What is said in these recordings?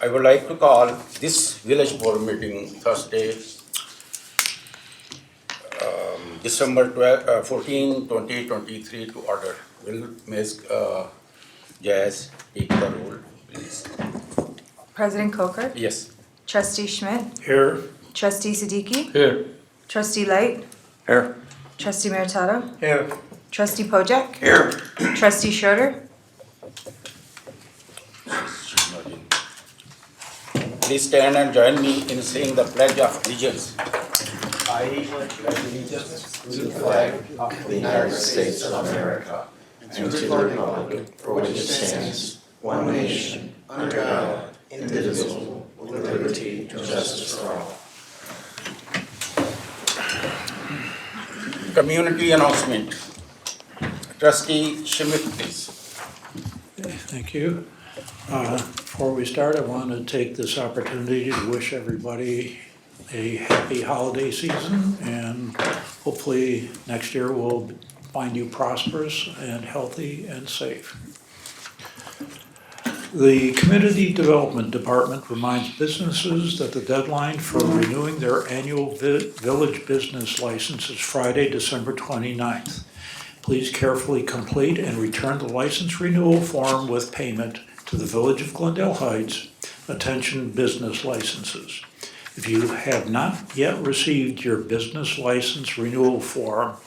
I would like to call this village board meeting Thursday, December 14, 2023 to order. Will Ms. Jazz take the roll, please? President Coker? Yes. Trustee Schmidt? Here. Trustee Siddiqui? Here. Trustee Light? Here. Trustee Meritato? Here. Trustee Pojek? Here. Trustee Schroeder? Please stand and join me in saying the Pledge of Allegiance. I pledge allegiance to the flag of the United States of America and to the republic for which it stands, one nation, under God, indivisible, with liberty and justice for all. Community announcement. Trustee Schmidt, please. Thank you. Before we start, I want to take this opportunity to wish everybody a happy holiday season, and hopefully next year we'll find you prosperous and healthy and safe. The Community Development Department reminds businesses that the deadline for renewing their annual village business license is Friday, December 29th. Please carefully complete and return the license renewal form with payment to the Village of Glendale Heights. Attention business licenses. If you have not yet received your business license renewal form,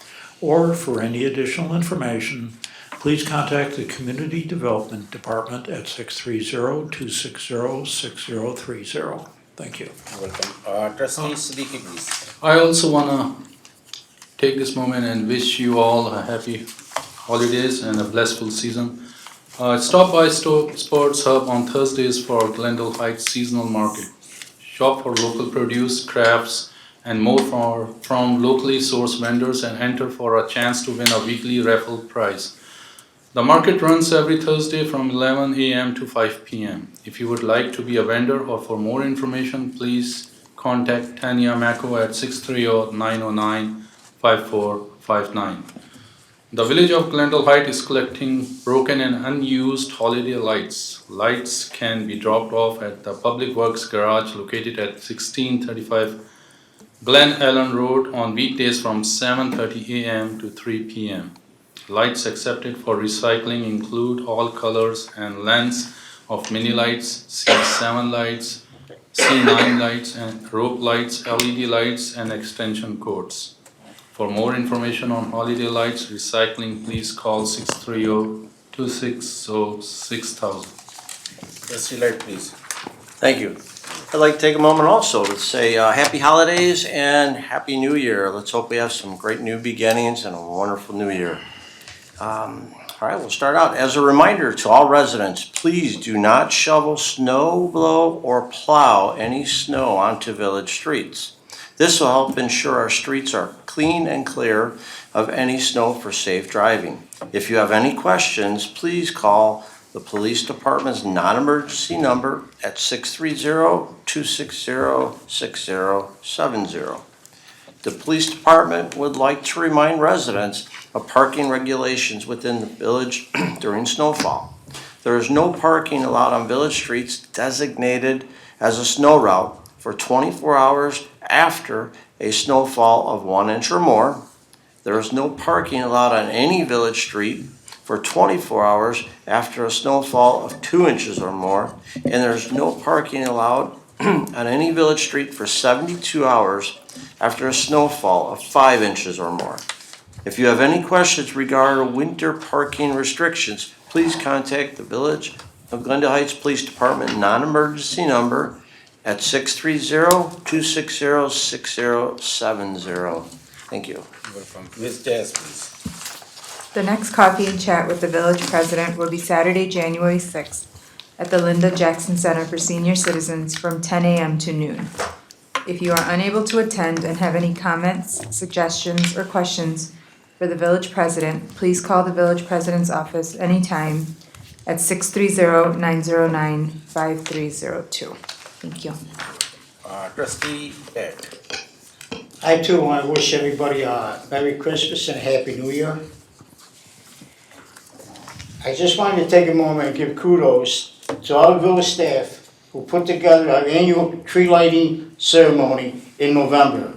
or for any additional information, please contact the Community Development Department at 630-260-6030. Thank you. Welcome. Trustee Siddiqui, please. I also want to take this moment and wish you all a happy holidays and a blissful season. Stop by Sports Hub on Thursdays for Glendale Heights Seasonal Market. Shop for local produce, crafts, and more from locally sourced vendors and enter for a chance to win a weekly raffle prize. The market runs every Thursday from 11 a.m. to 5 p.m. If you would like to be a vendor or for more information, please contact Tanya Mako at 630-909-5459. The Village of Glendale Heights is collecting broken and unused holiday lights. Lights can be dropped off at the Public Works Garage located at 1635 Glen Ellen Road on weekdays from 7:30 a.m. to 3 p.m. Lights accepted for recycling include all colors and lengths of mini lights, C7 lights, C9 lights, and rope lights, LED lights, and extension cords. For more information on holiday lights recycling, please call 630-260-6000. Trustee Light, please. Thank you. I'd like to take a moment also to say happy holidays and happy new year. Let's hope we have some great new beginnings and a wonderful new year. All right, we'll start out. As a reminder to all residents, please do not shovel, snow blow, or plow any snow onto village streets. This will help ensure our streets are clean and clear of any snow for safe driving. If you have any questions, please call the police department's non-emergency number at 630-260-6070. The police department would like to remind residents of parking regulations within the village during snowfall. There is no parking allowed on village streets designated as a snow route for 24 hours after a snowfall of 1 inch or more. There is no parking allowed on any village street for 24 hours after a snowfall of 2 inches or more, and there's no parking allowed on any village street for 72 hours after a snowfall of 5 inches or more. If you have any questions regarding winter parking restrictions, please contact the Village of Glendale Heights Police Department non-emergency number at 630-260-6070. Thank you. Welcome. Ms. Jazz, please. The next coffee and chat with the village president will be Saturday, January 6th at the Linda Jackson Center for Senior Citizens from 10 a.m. to noon. If you are unable to attend and have any comments, suggestions, or questions for the village president, please call the village president's office anytime at 630-909-5302. Thank you. Trustee Peck. I too want to wish everybody a Merry Christmas and a Happy New Year. I just wanted to take a moment and give kudos to all the village staff who who put together our annual tree lighting ceremony in November.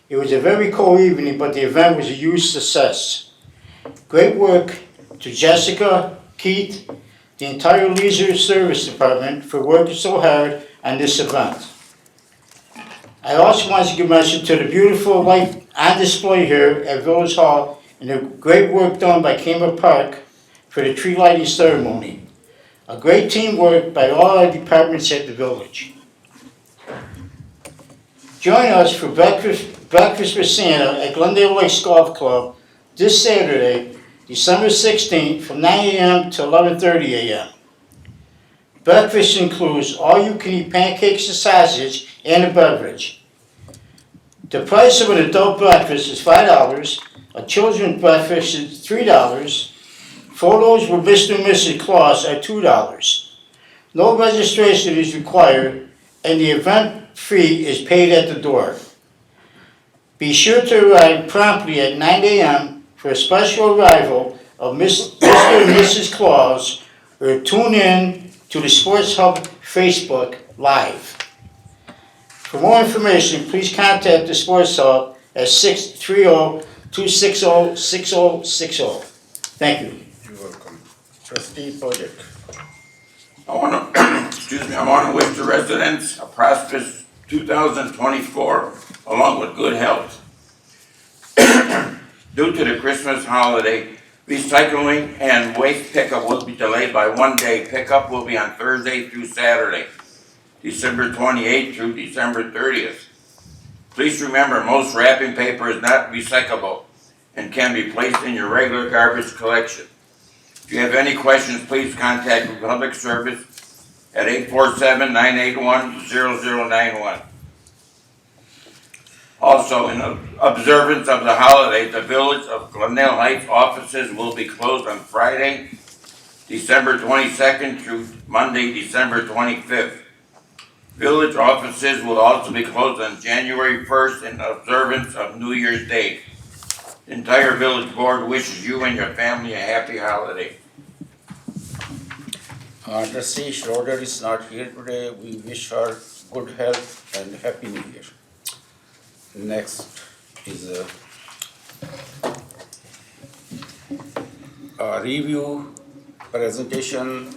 It was a very cold evening, but the event was a huge success. Great work to Jessica, Keith, the entire Leisure Service Department for working so hard on this event. I also want to give mention to the beautiful light on display here at Village Hall and the great work done by Kmart Park for the tree lighting ceremony. A great teamwork by all our departments at the village. Join us for Breakfast with Santa at Glendale Lakes Golf Club this Saturday, December 16th from 9 a.m. to 11:30 a.m. Breakfast includes all-you-can-eat pancakes and sausage and a beverage. The price of an adult breakfast is $5, a children's breakfast is $3, photos with Mr. and Mrs. Claus are $2. No registration is required, and the event fee is paid at the door. Be sure to arrive promptly at 9 a.m. for a special arrival of Mr. and Mrs. Claus, or tune in to the Sports Hub Facebook Live. For more information, please contact the Sports Hub at 630-260-6060. Thank you. You're welcome. Trustee Pojek. I want to, I want to wish the residents a prosperous 2024 along with good health. Due to the Christmas holiday, recycling and waste pickup will be delayed by 1 day. Pickup will be on Thursday through Saturday, December 28th through December 30th. Please remember, most wrapping paper is not recyclable and can be placed in your regular garbage collection. If you have any questions, please contact Public Service at 847-981-0091. Also, in observance of the holiday, the Village of Glendale Heights offices will be closed on Friday, December 22nd through Monday, December 25th. Village offices will also be closed on January 1st in observance of New Year's Day. The entire village board wishes you and your family a happy holiday. Trustee Schroeder is not here today. We wish her good health and Happy New Year. Next is a review presentation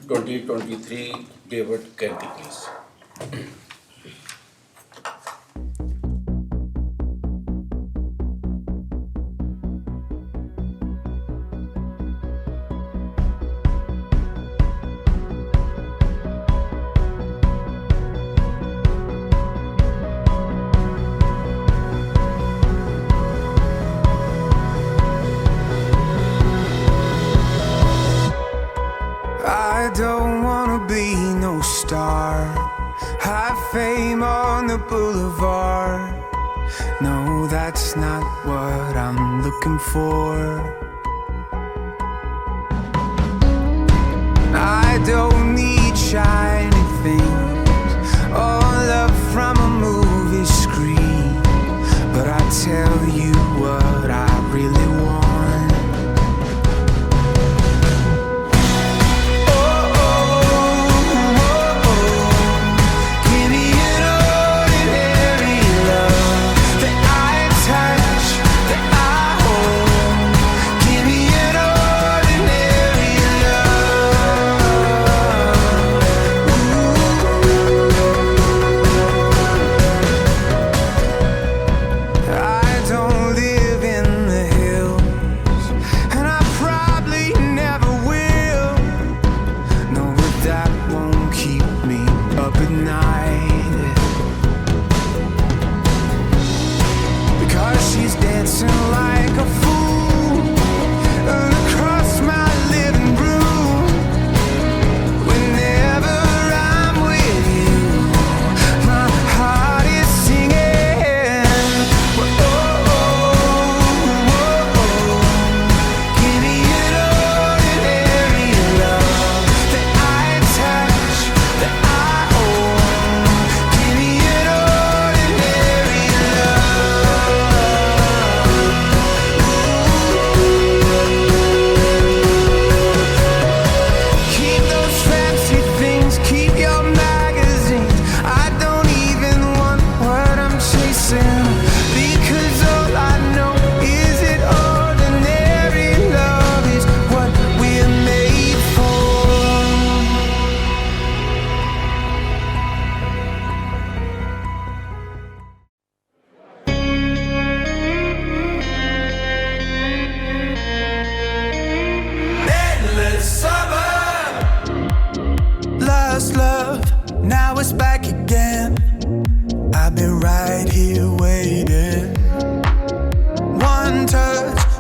2023. David Kenty, please. I don't wanna be no star, high fame on the boulevard. No, that's not what I'm looking for. I don't need shiny things or love from a movie screen, but I tell you what I really want.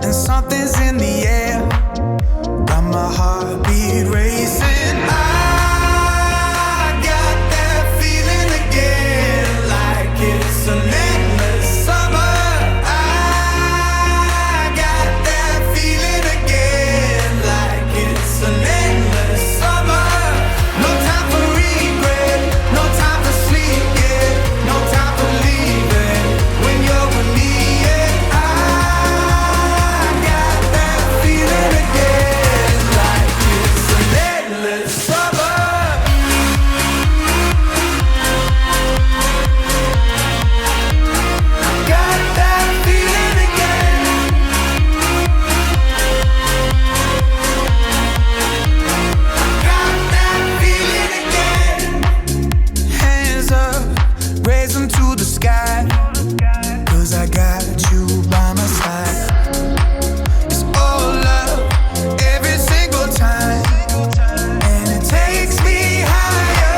and something's in the air. Got my heartbeat racing. I got that feeling again, like it's an endless summer. I got that feeling again, like it's an endless summer. No time for regret, no time for sleep, yeah, no time for leaving when you're with me, yeah. I got that feeling again, like it's an endless summer. Got that feeling again. Got that feeling again. Hands up, raise them to the sky. 'Cause I got you by my side. It's all love every single time, and it takes me higher.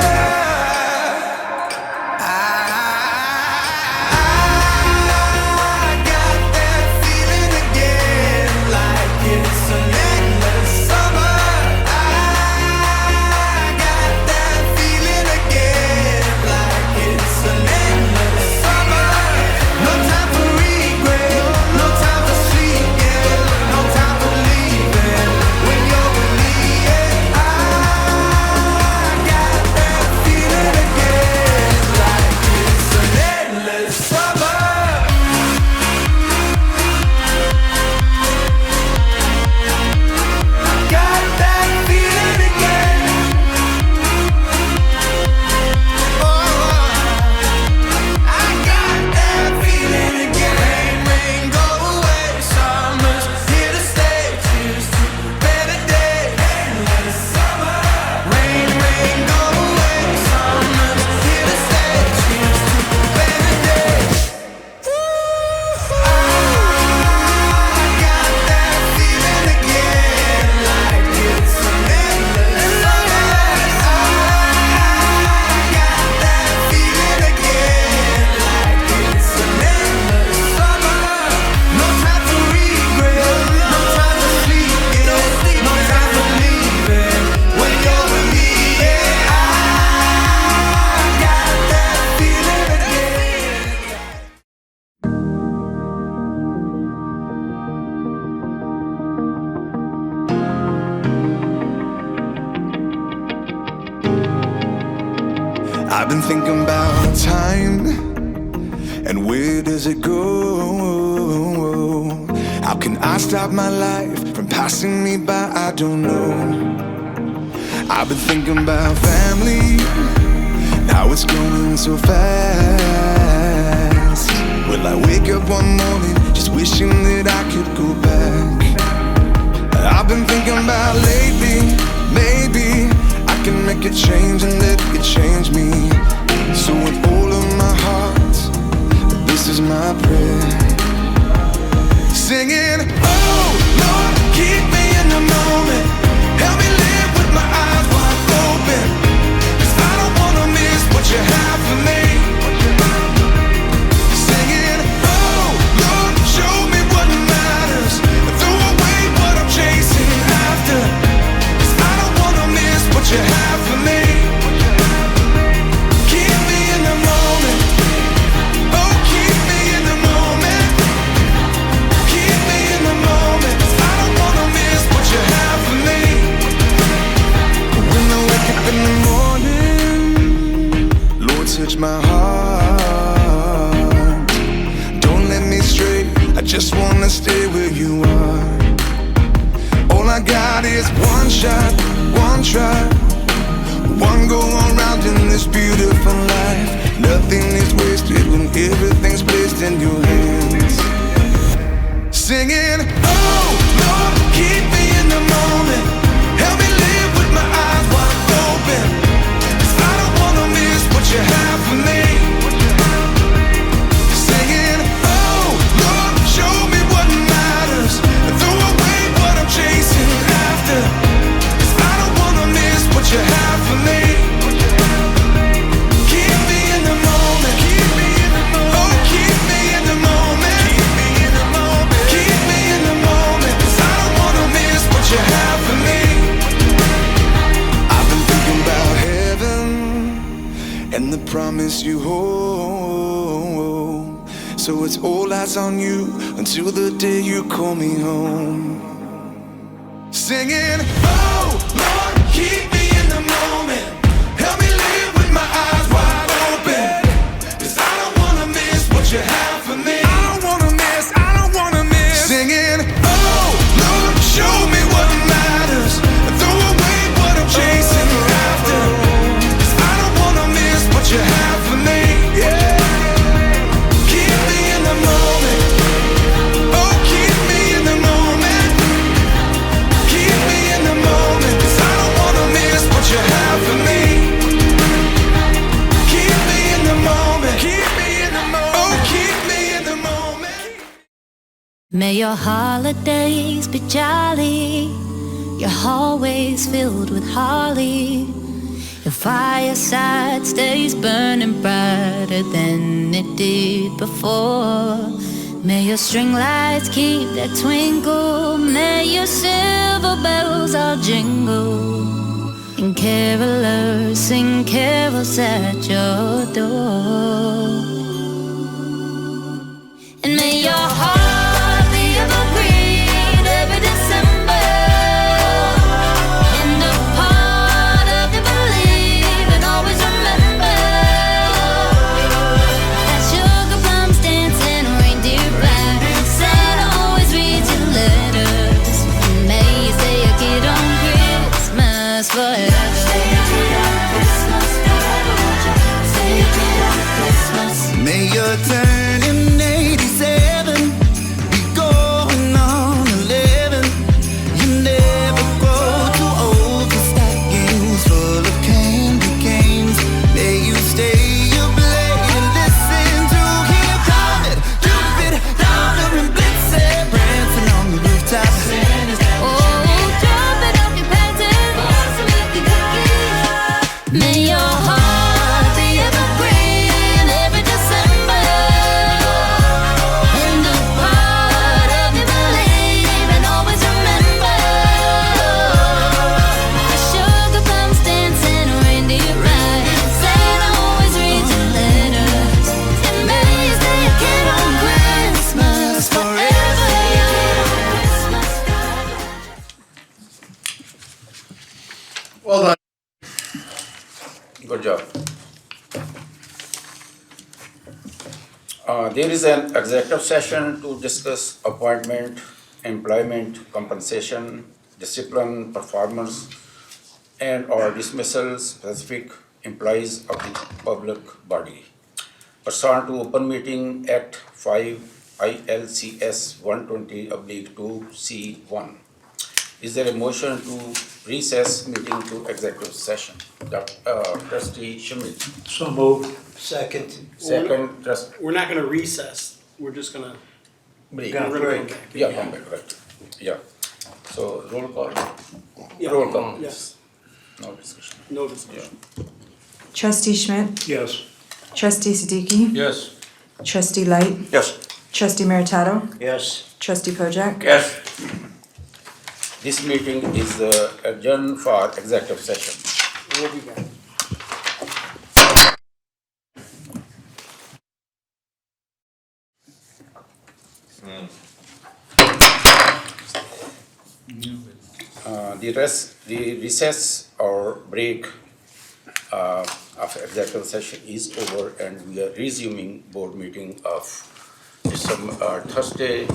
I got that feeling again, like it's an endless summer. I got that feeling again, like it's an endless summer. No time for regret, no time for sleep, yeah, no time for leaving when you're with me, yeah. I got that feeling again, like it's an endless summer. Got that feeling again. I got that feeling again. Rain, go away. Summer's here to stay. Cheers to a better day. Endless summer. Rain, go away. Summer's here to stay. Cheers to a better day. I got that feeling again, like it's an endless summer. I got that feeling again, like it's an endless summer. No time for regret, no time for sleep, yeah, no time for leaving when you're with me, yeah. I got that feeling again. I've been thinking about time and where does it go? How can I stop my life from passing me by? I don't know. I've been thinking about family, now it's going so fast. Will I wake up one morning just wishing that I could go back? I've been thinking about lately, maybe I can make a change and let it change me. So with all of my heart, this is my prayer. Singing, oh Lord, keep me in the moment. Help me live with my eyes wide open, 'cause I don't wanna miss what you have for me. Singing, oh Lord, show me what matters, throw away what I'm chasing after, 'cause I don't wanna miss what you have for me. Keep me in the moment. Oh, keep me in the moment. Keep me in the moment, 'cause I don't wanna miss what you have for me. When I wake up in the morning, Lord, touch my heart. Don't let me stray, I just wanna stay where you are. All I got is one shot, one try, one go around in this beautiful life. Nothing is wasted when everything's placed in your hands. Singing, oh Lord, keep me in the moment. Help me live with my eyes wide open, 'cause I don't wanna miss what you have for me. Singing, oh Lord, show me what matters, throw away what I'm chasing after, 'cause I don't wanna miss what you have for me. Keep me in the moment. Keep me in the moment. Oh, keep me in the moment. Keep me in the moment. Keep me in the moment. promise you home. So it's all eyes on you until the day you call me home. Singing, oh Lord, keep me in the moment. Help me live with my eyes wide open. 'Cause I don't wanna miss what you have for me. I don't wanna miss, I don't wanna miss. Singing, oh Lord, show me what matters. And throw away what I'm chasing after. 'Cause I don't wanna miss what you have for me. Yeah. Keep me in the moment. Oh, keep me in the moment. Keep me in the moment. 'Cause I don't wanna miss what you have for me. Keep me in the moment. Keep me in the moment. Oh, keep me in the moment. May your holidays be jolly, your hallways filled with holly, your fireside stays burning brighter than it did before. May your string lights keep that twinkle, may your silver bells all jingle, and carolers sing carols at your door. And may your heart be evergreen every December, and a part of you believe and always remember that sugar plums dancing, reindeer ride, Santa always reads your letters, and may you stay a kid on Christmas forever. Stay a kid on Christmas forever. Stay a kid on Christmas. May your turn in 87 be going on 11. You never grow too old for stockings full of candy canes. May you stay up late and listen to him coming. Cupid, Donner, and Blitzen prancing on the rooftop. Oh, drop it off your panties, some milky cookies. May your heart be evergreen every December, and a part of you believe and always remember that sugar plums dancing, reindeer ride, Santa always reads your letters, and may you stay a kid on Christmas forever. Christmas forever. Well done. Good job. There is an executive session to discuss appointment, employment, compensation, discipline, performance, and/or dismissal specific employees of the public body. Pursuant to Open Meeting Act 5 ILCS 120/2C1. Is there a motion to recess meeting to executive session? Trustee Schmidt. So moved. Second. Second, We're not gonna recess, we're just gonna, Break. we're gonna go back. yeah, come back, right, yeah. So roll call, Yeah. roll call. Yes, No discussion. no discussion. Trustee Schmidt, Yes. Trustee Siddiqui, Yes. Trustee Light, Yes. Trustee Meritato, Yes. Trustee Pojek. Yes. This meeting is adjourned for executive session. We'll be back. The recess or break of executive session is over, and we are resuming board meeting of Thursday,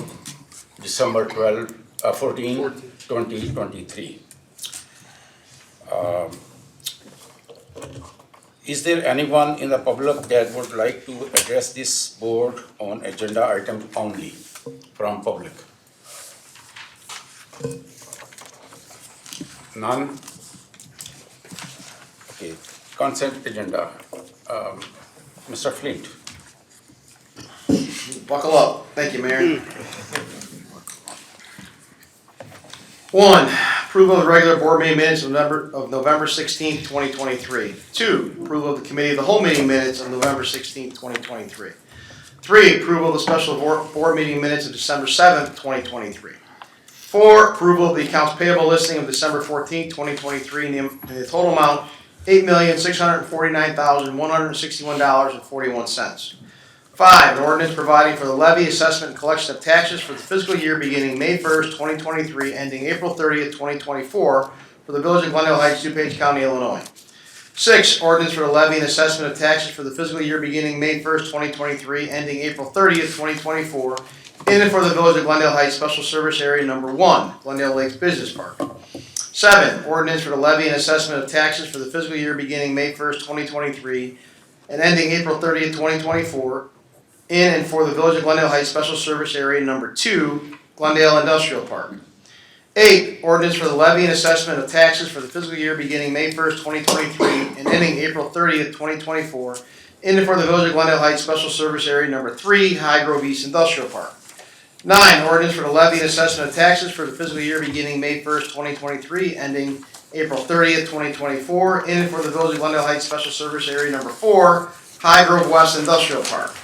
December 14, 2023. Is there anyone in the public that would like to address this board on agenda item only from public? None? Okay, consent agenda. Mr. Flint. Buckle up. Thank you, Mayor. 1, approval of the regular board meeting minutes of November 16th, 2023. 2, approval of the committee of the whole meeting minutes of November 16th, 2023. 3, approval of the special board meeting minutes of December 7th, 2023. 4, approval of the accounts payable listing of December 14th, 2023 in the total amount $8,649,161.41. 5, an ordinance providing for the levy, assessment, and collection of taxes for the fiscal year beginning May 1st, 2023, ending April 30th, 2024, for the Village of Glendale Heights, DuPage County, Illinois. 6, ordinance for the levy and assessment of taxes for the fiscal year beginning May 1st, 2023, ending April 30th, 2024, in and for the Village of Glendale Heights Special Service Area Number 1, Glendale Lakes Business Park. 7, ordinance for the levy and assessment of taxes for the fiscal year beginning May 1st, 2023, and ending April 30th, 2024, in and for the Village of Glendale Heights Special Service Area Number 2, Glendale Industrial Park. 8, ordinance for the levy and assessment of taxes for the fiscal year beginning May 1st, 2023, and ending April 30th, 2024, in and for the Village of Glendale Heights Special Service Area Number 3, High Grove East Industrial Park. 9, ordinance for the levy and assessment of taxes for the fiscal year beginning May 1st, 2023, ending April 30th, 2024, in and for the Village of Glendale Heights Special Service Area Number 4, High Grove West Industrial Park.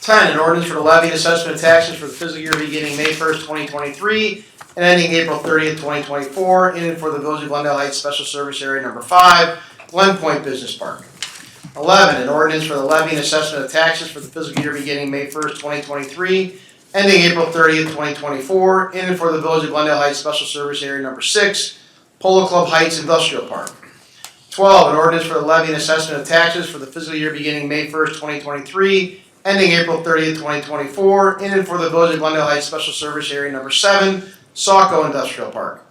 10, an ordinance for the levy and assessment of taxes for the fiscal year beginning May 1st, 2023, and ending April 30th, 2024, in and for the Village of Glendale Heights Special Service Area Number 5, Glen Point Business Park. 11, an ordinance for the levy and assessment of taxes for the fiscal year beginning May 1st, 2023, ending April 30th, 2024, in and for the Village of Glendale Heights Special Service Area Number 6, Polo Club Heights Industrial Park. 12, an ordinance for the levy and assessment of taxes for the fiscal year beginning May 1st, 2023, ending April 30th, 2024, in and for the Village of Glendale Heights Special Service Area Number 7, Saco Industrial Park.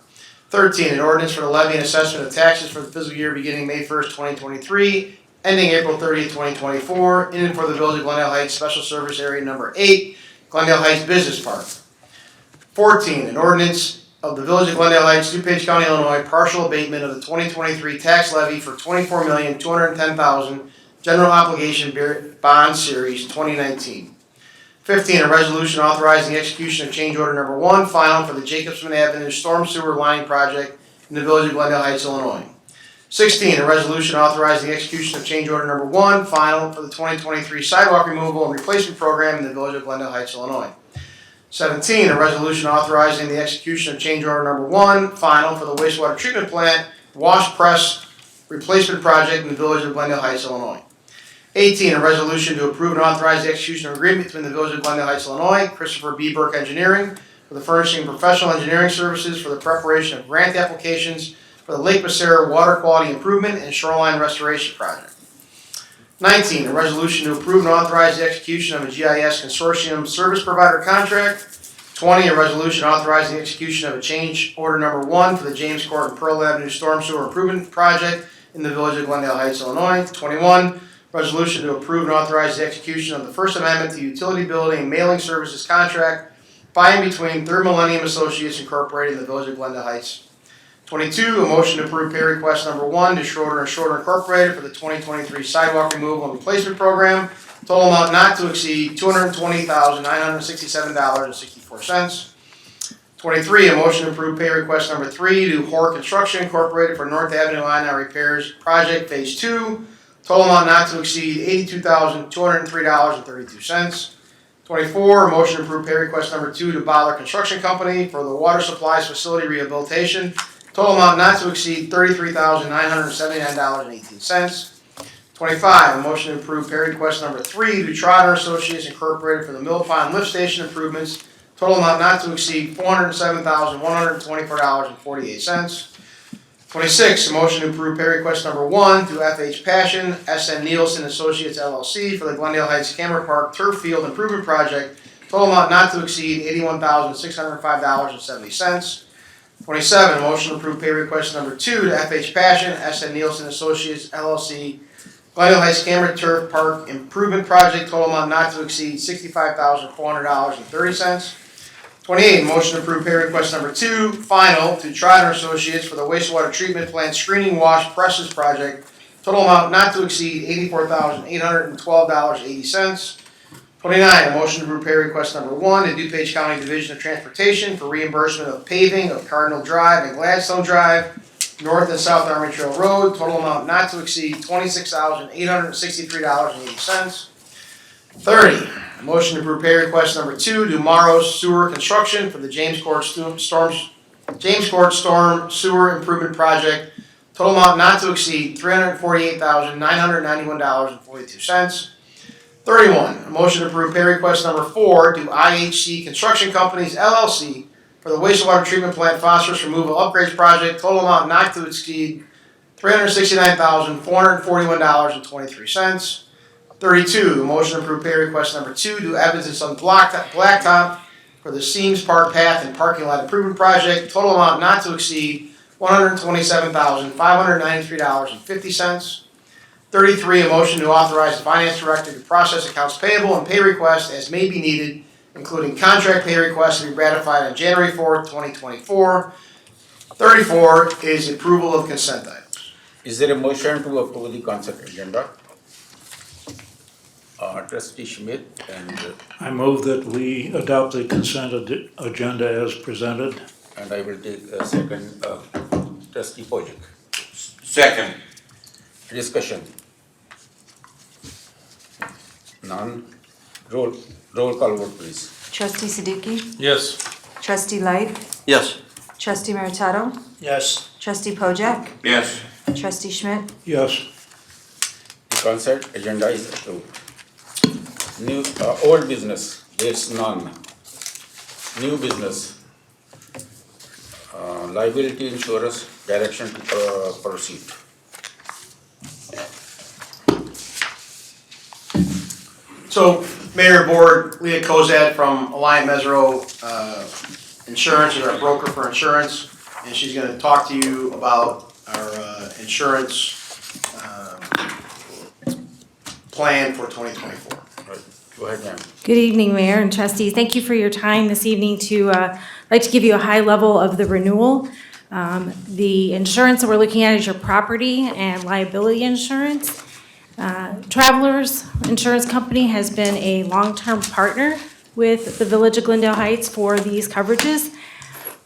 13, an ordinance for the levy and assessment of taxes for the fiscal year beginning May 1st, 2023, ending April 30th, 2024, in and for the Village of Glendale Heights Special Service Area Number 8, Glendale Heights Business Park. 14, an ordinance of the Village of Glendale Heights, DuPage County, Illinois, partial abatement of the 2023 tax levy for $24,210,000 General Obligation Bond Series 2019. 15, a resolution authorizing the execution of change order number 1, final for the Jacobson Avenue Storm Sewer Lining Project in the Village of Glendale Heights, Illinois. 16, a resolution authorizing the execution of change order number 1, final for the 2023 sidewalk removal and replacement program in the Village of Glendale Heights, Illinois. 17, a resolution authorizing the execution of change order number 1, final for the wastewater treatment plant wash press replacement project in the Village of Glendale Heights, Illinois. 18, a resolution to approve and authorize the execution of agreement between the Village of Glendale Heights, Illinois, Christopher B. Burke Engineering, for the furnishing of professional engineering services for the preparation of grant applications for the Lake Becerra Water Quality Improvement and Shoreline Restoration Project. 19, a resolution to approve and authorize the execution of a GIS Consortium Service Provider Contract. 20, a resolution authorizing the execution of a change order number 1 for the James Court and Pearl Avenue Storm Sewer Improvement Project in the Village of Glendale Heights, Illinois. 21, resolution to approve and authorize the execution of the First Amendment to Utility Building and Mailing Services Contract by and between Third Millennium Associates Incorporated in the Village of Glendale Heights. 22, a motion to approve pay request number 1 to Schroeder & Schroeder Incorporated for the 2023 sidewalk removal and replacement program. Total amount not to exceed $220,967.64. 23, a motion to approve pay request number 3 to Hoare Construction Incorporated for North Avenue Line Repairs Project Phase 2. Total amount not to exceed $82,203.32. 24, a motion to approve pay request number 2 to Butler Construction Company for the water supplies facility rehabilitation. Total amount not to exceed $33,979.18. 25, a motion to approve pay request number 3 to Trotter Associates Incorporated for the Mill Pond Lift Station improvements. Total amount not to exceed $407,124.48. 26, a motion to approve pay request number 1 to FH Passion, SN Nielsen Associates LLC for the Glendale Heights Cameron Park Turf Field Improvement Project. Total amount not to exceed $81,605.70. 27, a motion to approve pay request number 2 to FH Passion, SN Nielsen Associates LLC, Glendale Heights Cameron Turf Park Improvement Project. Total amount not to exceed $65,400.30. 28, motion to approve pay request number 2, final, to Trotter Associates for the wastewater treatment plant screening wash presses project. Total amount not to exceed $84,812.80. 29, a motion to approve pay request number 1 to DuPage County Division of Transportation for reimbursement of paving of Cardinal Drive and Gladstone Drive, North and South Army Trail Road. Total amount not to exceed $26,863.80. 30, a motion to approve pay request number 2 to Morrow's Sewer Construction for the James Court Storm James Court Storm Sewer Improvement Project, total amount not to exceed $348,991.42. 31, a motion to approve pay request number 4 to IHC Construction Companies LLC for the wastewater treatment plant phosphorus removal upgrades project, total amount not to exceed $369,441.23. 32, a motion to approve pay request number 2 to Evans and Son Blacktop for the Seams Park Path and Parking Lot Improvement Project, total amount not to exceed $127,593.50. 33, a motion to authorize the finance director to process accounts payable and pay requests as may be needed, including contract pay requests to be ratified on January 4th, 2024. 34 is approval of consent items. Is there a motion to approve the consent agenda? Trustee Schmidt and I move that we adopt the consent agenda as presented. I will take a second, Trustee Pojek. Second. Discussion. None. Roll call vote, please. Trustee Siddiqui? Yes. Trustee Light? Yes. Trustee Meritato? Yes. Trustee Pojek? Yes. Trustee Schmidt? Yes. The consent agenda is approved. New, old business, there's none. New business. Liability insurance, direction to proceed. So, Mayor, Board, Leah Kozad from Alliant Mesro Insurance, is our broker for insurance, and she's gonna talk to you about our insurance plan for 2024. Right. Go ahead, ma'am. Good evening, Mayor and trustees. Thank you for your time this evening to, like to give you a high level of the renewal. The insurance that we're looking at is your property and liability insurance. Travelers Insurance Company has been a long-term partner with the Village of Glendale Heights for these coverages.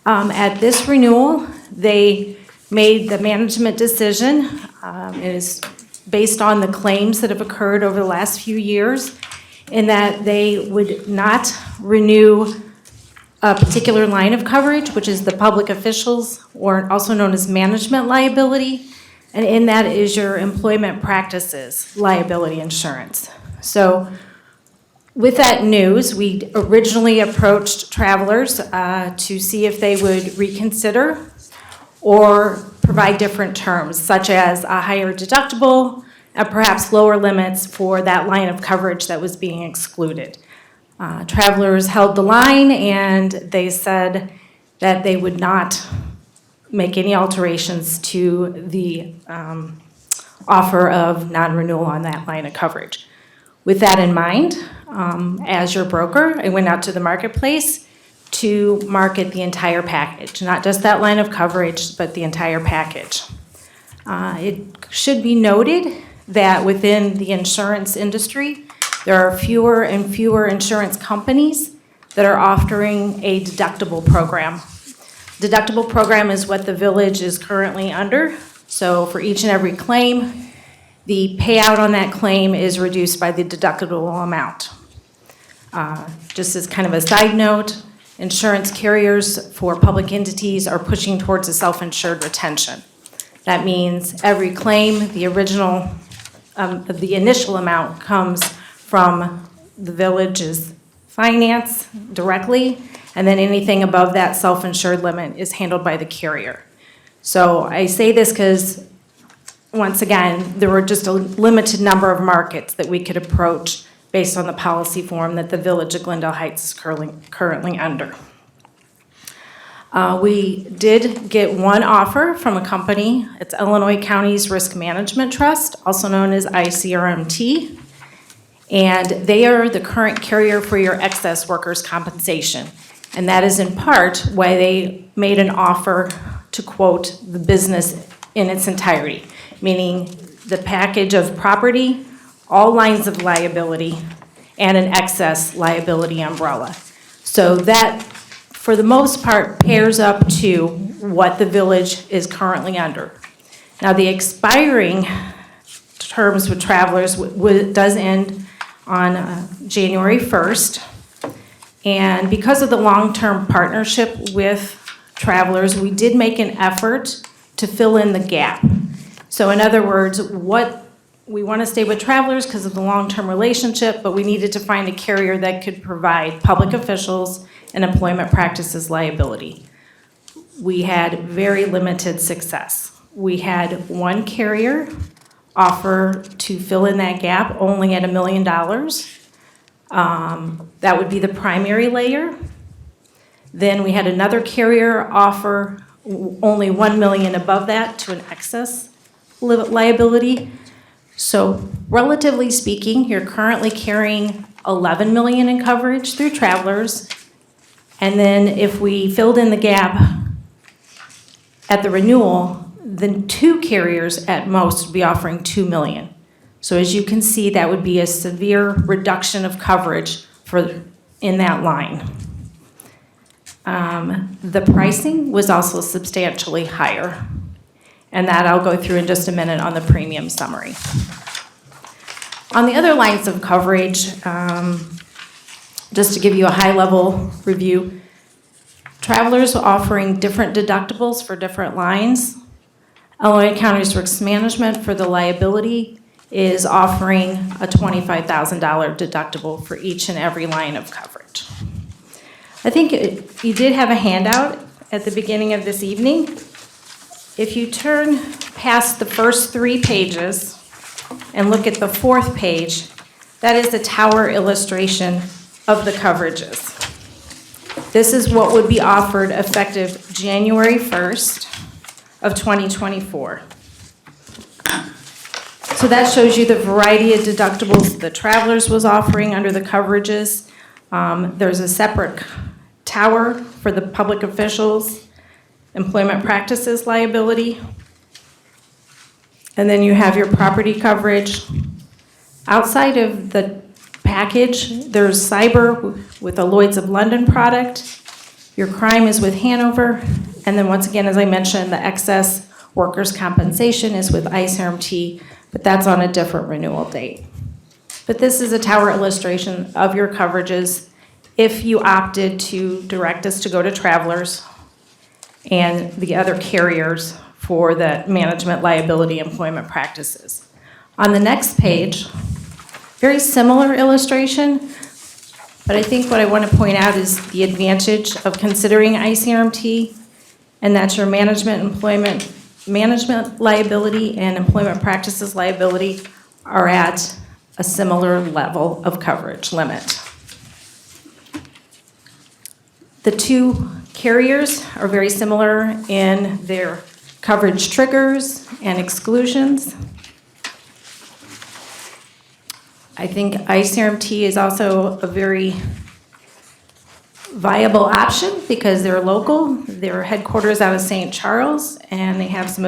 At this renewal, they made the management decision. It is based on the claims that have occurred over the last few years, in that they would not renew a particular line of coverage, which is the public officials, or also known as management liability, and in that is your employment practices liability insurance. So with that news, we originally approached Travelers to see if they would reconsider or provide different terms, such as a higher deductible, and perhaps lower limits for that line of coverage that was being excluded. Travelers held the line, and they said that they would not make any alterations to the offer of non-renewal on that line of coverage. With that in mind, as your broker, I went out to the marketplace to market the entire package, not just that line of coverage, but the entire package. It should be noted that within the insurance industry, there are fewer and fewer insurance companies that are offering a deductible program. Deductible program is what the village is currently under. So for each and every claim, the payout on that claim is reduced by the deductible amount. Just as kind of a side note, insurance carriers for public entities are pushing towards a self-insured retention. That means every claim, the original, the initial amount comes from the village's finance directly, and then anything above that self-insured limit is handled by the carrier. So I say this because, once again, there were just a limited number of markets that we could approach based on the policy form that the Village of Glendale Heights is currently under. We did get one offer from a company. It's Illinois Counties Risk Management Trust, also known as ICRMT. And they are the current carrier for your excess workers' compensation. And that is in part why they made an offer to quote the business in its entirety, meaning the package of property, all lines of liability, and an excess liability umbrella. So that, for the most part, pairs up to what the village is currently under. Now, the expiring terms with Travelers does end on January 1st. And because of the long-term partnership with Travelers, we did make an effort to fill in the gap. So in other words, we want to stay with Travelers because of the long-term relationship, but we needed to find a carrier that could provide public officials and employment practices liability. We had very limited success. We had one carrier offer to fill in that gap only at $1 million. That would be the primary layer. Then we had another carrier offer only $1 million above that to an excess liability. So relatively speaking, you're currently carrying $11 million in coverage through Travelers. And then if we filled in the gap at the renewal, then two carriers at most would be offering $2 million. So as you can see, that would be a severe reduction of coverage in that line. The pricing was also substantially higher, and that I'll go through in just a minute on the premium summary. On the other lines of coverage, just to give you a high-level review, Travelers offering different deductibles for different lines. Illinois County's Risk Management for the liability is offering a $25,000 deductible for each and every line of coverage. I think you did have a handout at the beginning of this evening. If you turn past the first 3 pages and look at the 4th page, that is the tower illustration of the coverages. This is what would be offered effective January 1st of 2024. So that shows you the variety of deductibles that Travelers was offering under the coverages. There's a separate tower for the public officials, employment practices liability. And then you have your property coverage. Outside of the package, there's cyber with a Lloyd's of London product. Your crime is with Hanover. And then once again, as I mentioned, the excess workers' compensation is with ICRMT, but that's on a different renewal date. But this is a tower illustration of your coverages if you opted to direct us to go to Travelers and the other carriers for the management liability employment practices. On the next page, very similar illustration, but I think what I want to point out is the advantage of considering ICRMT, and that's your management liability and employment practices liability are at a similar level of coverage limit. The two carriers are very similar in their coverage triggers and exclusions. I think ICRMT is also a very viable option because they're local. Their headquarters out of St. Charles, and they have some,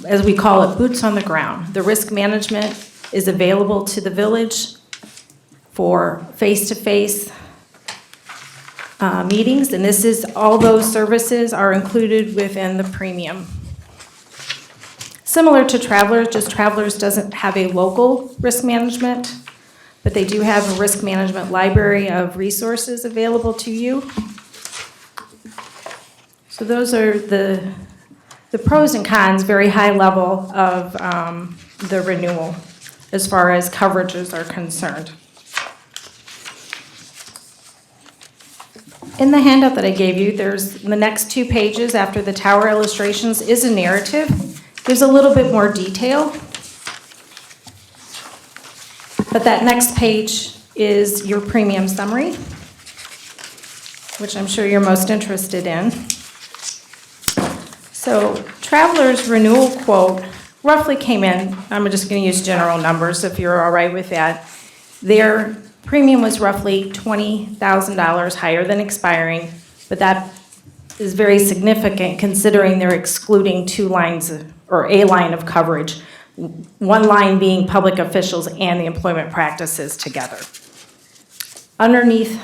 as we call it, boots on the ground. The risk management is available to the village for face-to-face meetings, and all those services are included within the premium. Similar to Travelers, just Travelers doesn't have a local risk management, but they do have a risk management library of resources available to you. So those are the pros and cons, very high level of the renewal as far as coverages are concerned. In the handout that I gave you, there's the next 2 pages after the tower illustrations is a narrative. There's a little bit more detail. But that next page is your premium summary, which I'm sure you're most interested in. So Travelers' renewal quote roughly came in, I'm just going to use general numbers if you're all right with that. Their premium was roughly $20,000 higher than expiring, but that is very significant considering they're excluding 2 lines or a line of coverage, one line being public officials and the employment practices together. Underneath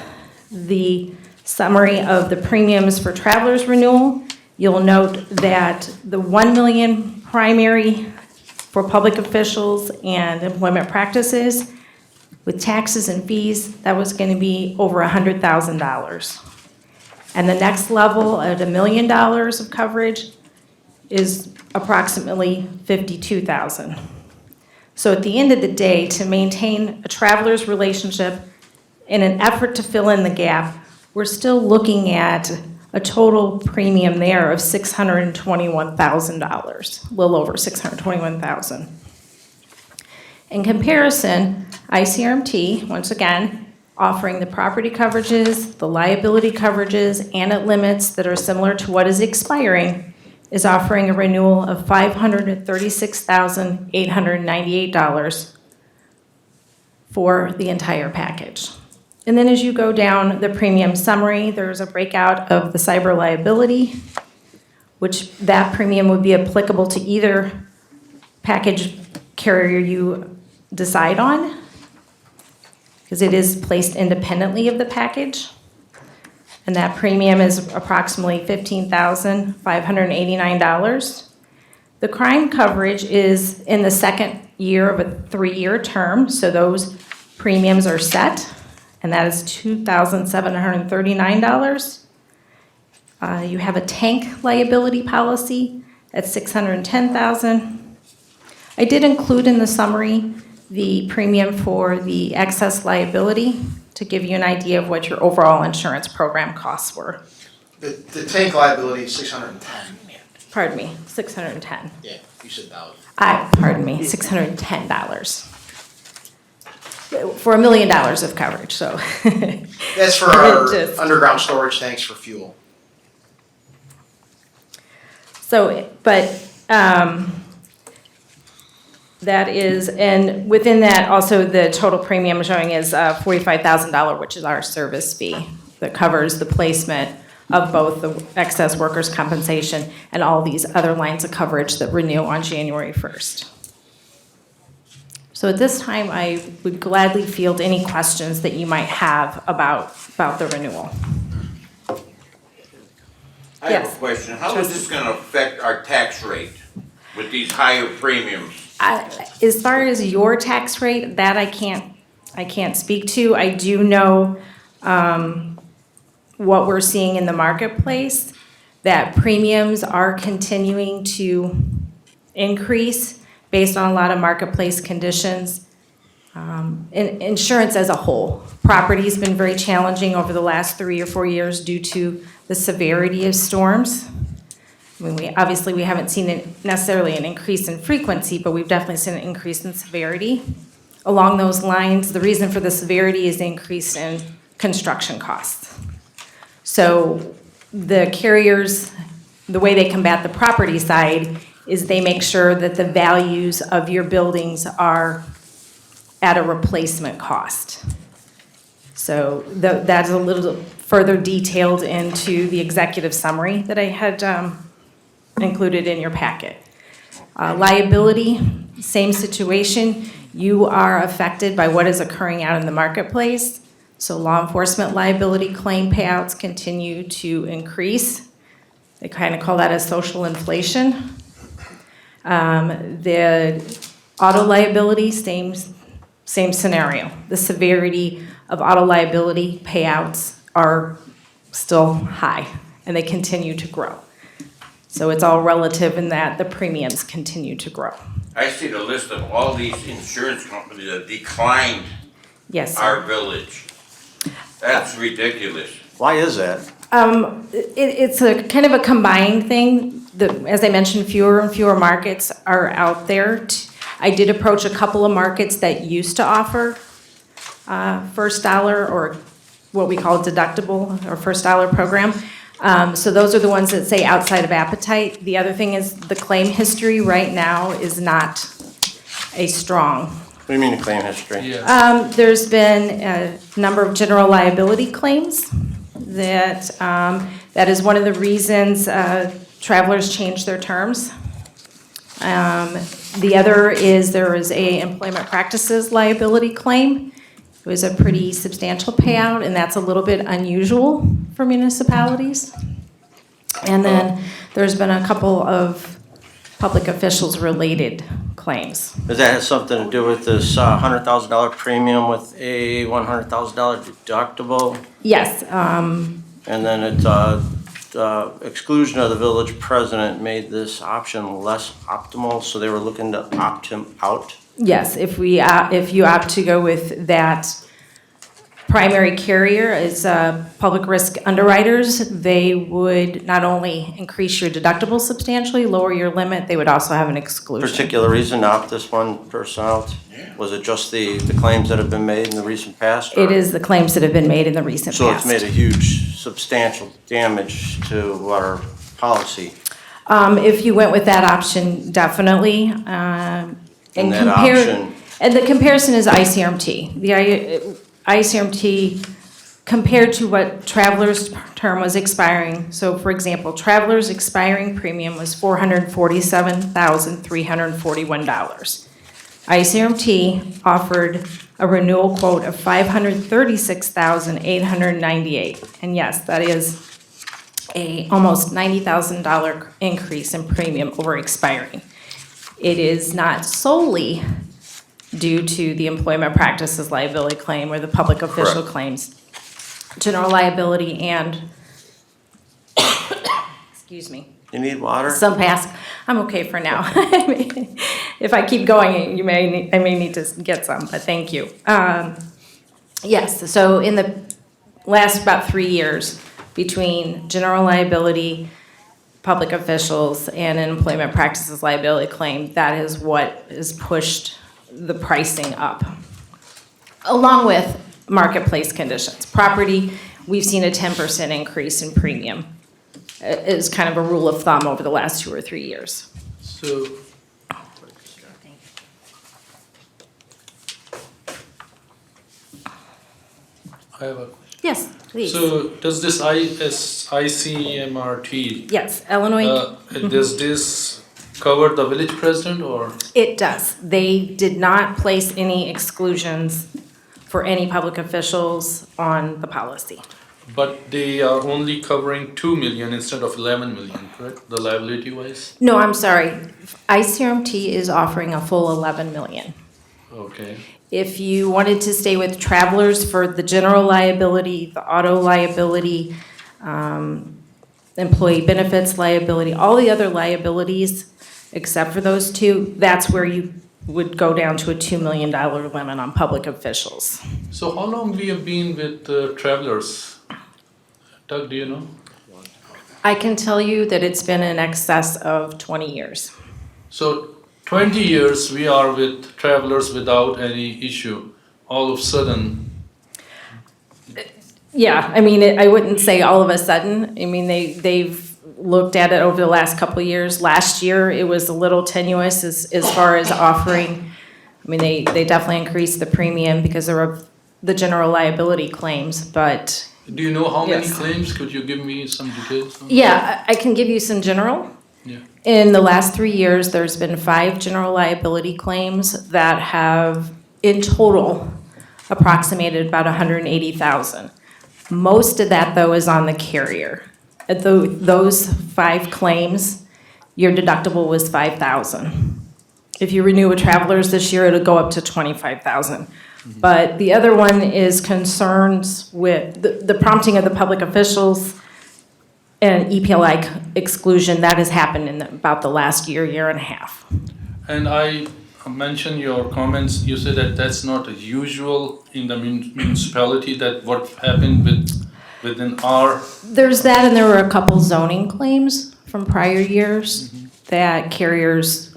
the summary of the premiums for Travelers renewal, you'll note that the $1 million primary for public officials and employment practices, with taxes and fees, that was going to be over $100,000. And the next level at $1 million of coverage is approximately $52,000. So at the end of the day, to maintain a traveler's relationship in an effort to fill in the gap, we're still looking at a total premium there of $621,000, a little over $621,000. In comparison, ICRMT, once again, offering the property coverages, the liability coverages, and at limits that are similar to what is expiring, is offering a renewal of $536,898 for the entire package. And then as you go down the premium summary, there's a breakout of the cyber liability, which that premium would be applicable to either package carrier you decide on, because it is placed independently of the package. And that premium is approximately $15,589. The crime coverage is in the second year of a 3-year term, so those premiums are set, and that is $2,739. You have a tank liability policy at $610,000. I did include in the summary the premium for the excess liability to give you an idea of what your overall insurance program costs were. The tank liability is 610. Pardon me, $610. Yeah, you said $1,000. Pardon me, $610 for $1 million of coverage, so. That's for our Just- underground storage tanks for fuel. So, but, that is, and within that, also the total premium showing is $45,000, which is our service fee that covers the placement of both the excess workers' compensation and all these other lines of coverage that renew on January 1st. So at this time, I would gladly field any questions that you might have about the renewal. I have Yes. a question. How is this gonna affect our tax rate with these higher premiums? As far as your tax rate, that I can't speak to. I do know what we're seeing in the marketplace, that premiums are continuing to increase based on a lot of marketplace conditions. Insurance as a whole, property's been very challenging over the last 3 or 4 years due to the severity of storms. I mean, we haven't seen necessarily an increase in frequency, but we've definitely seen an increase in severity. Along those lines, the reason for the severity is the increase in construction costs. So the carriers, the way they combat the property side is they make sure that the values of your buildings are at a replacement cost. So that's a little further detailed into the executive summary that I had included in your packet. Liability, same situation. You are affected by what is occurring out in the marketplace. So law enforcement liability claim payouts continue to increase. They kind of call that a social inflation. The auto liability, same scenario. The severity of auto liability payouts are still high, and they continue to grow. So it's all relative in that the premiums continue to grow. I see the list of all these insurance companies that declined Yes, sir. our village. That's ridiculous. Why is that? It's a kind of a combined thing. As I mentioned, fewer and fewer markets are out there. I did approach a couple of markets that used to offer first dollar, or what we call deductible or first dollar program. So those are the ones that say outside of appetite. The other thing is the claim history right now is not a strong. What do you mean the claim history? There's been a number of general liability claims that is one of the reasons travelers change their terms. The other is there is a employment practices liability claim. It was a pretty substantial payout, and that's a little bit unusual for municipalities. And then there's been a couple of public officials related claims. Does that have something to do with this $100,000 premium with a $100,000 deductible? Yes, And then exclusion of the village president made this option less optimal, so they were looking to opt him out. Yes, if you opt to go with that primary carrier as public risk underwriters, they would not only increase your deductible substantially, lower your limit, they would also have an exclusion. Particular reason to opt this one person out? Was it just the claims that have been made in the recent past? or- It is the claims that have been made in the recent So past. it's made a huge, substantial damage to our policy. If you went with that option, definitely. And that option- And the comparison is ICRMT. The ICRMT compared to what Travelers' term was expiring. So for example, Travelers' expiring premium was $447,341. ICRMT offered a renewal quote of $536,898. And yes, that is a almost $90,000 increase in premium over expiring. It is not solely due to the employment practices liability claim or the public official Correct. claims. General liability and, excuse me, You need water? some past, I'm okay for now. If I keep going, I may need to get some, but thank you. Yes, so in the last about 3 years, between general liability, public officials, and an employment practices liability claim, that is what has pushed the pricing up, along with marketplace conditions. Property, we've seen a 10% increase in premium. Is kind of a rule of thumb over the last 2 or 3 years. So, I have a question. Yes, please. So does this ICMRT, Yes, Illinois, does this cover the village president or? it does. They did not place any exclusions for any public officials on the policy. But they are only covering 2 million instead of 11 million, correct? The liability wise? No, I'm sorry. ICRMT is offering a full 11 million. Okay. If you wanted to stay with Travelers for the general liability, the auto liability, employee benefits liability, all the other liabilities, except for those two, that's where you would go down to a $2 million limit on public officials. So how long we have been with Travelers? Doug, do you know? I can tell you that it's been in excess of 20 years. So 20 years we are with Travelers without any issue. All of a sudden, Yeah, I mean, I wouldn't say all of a sudden. I mean, they've looked at it over the last couple of years. Last year, it was a little tenuous as far as offering. I mean, they definitely increased the premium because of the general liability claims, but do you know how many Yes. claims? Could you give me some details? on yeah, I can give you some general. Yeah. In the last 3 years, there's been 5 general liability claims that have, in total, approximated about $180,000. Most of that, though, is on the carrier. Those 5 claims, your deductible was $5,000. If you renew with Travelers this year, it'll go up to $25,000. But the other one is concerns with the prompting of the public officials and EPLI exclusion. That has happened in about the last year and a half. And I mentioned your comments, you said that that's not usual in the municipality, that what happened within our, There's that, and there were a couple zoning claims from prior years that carriers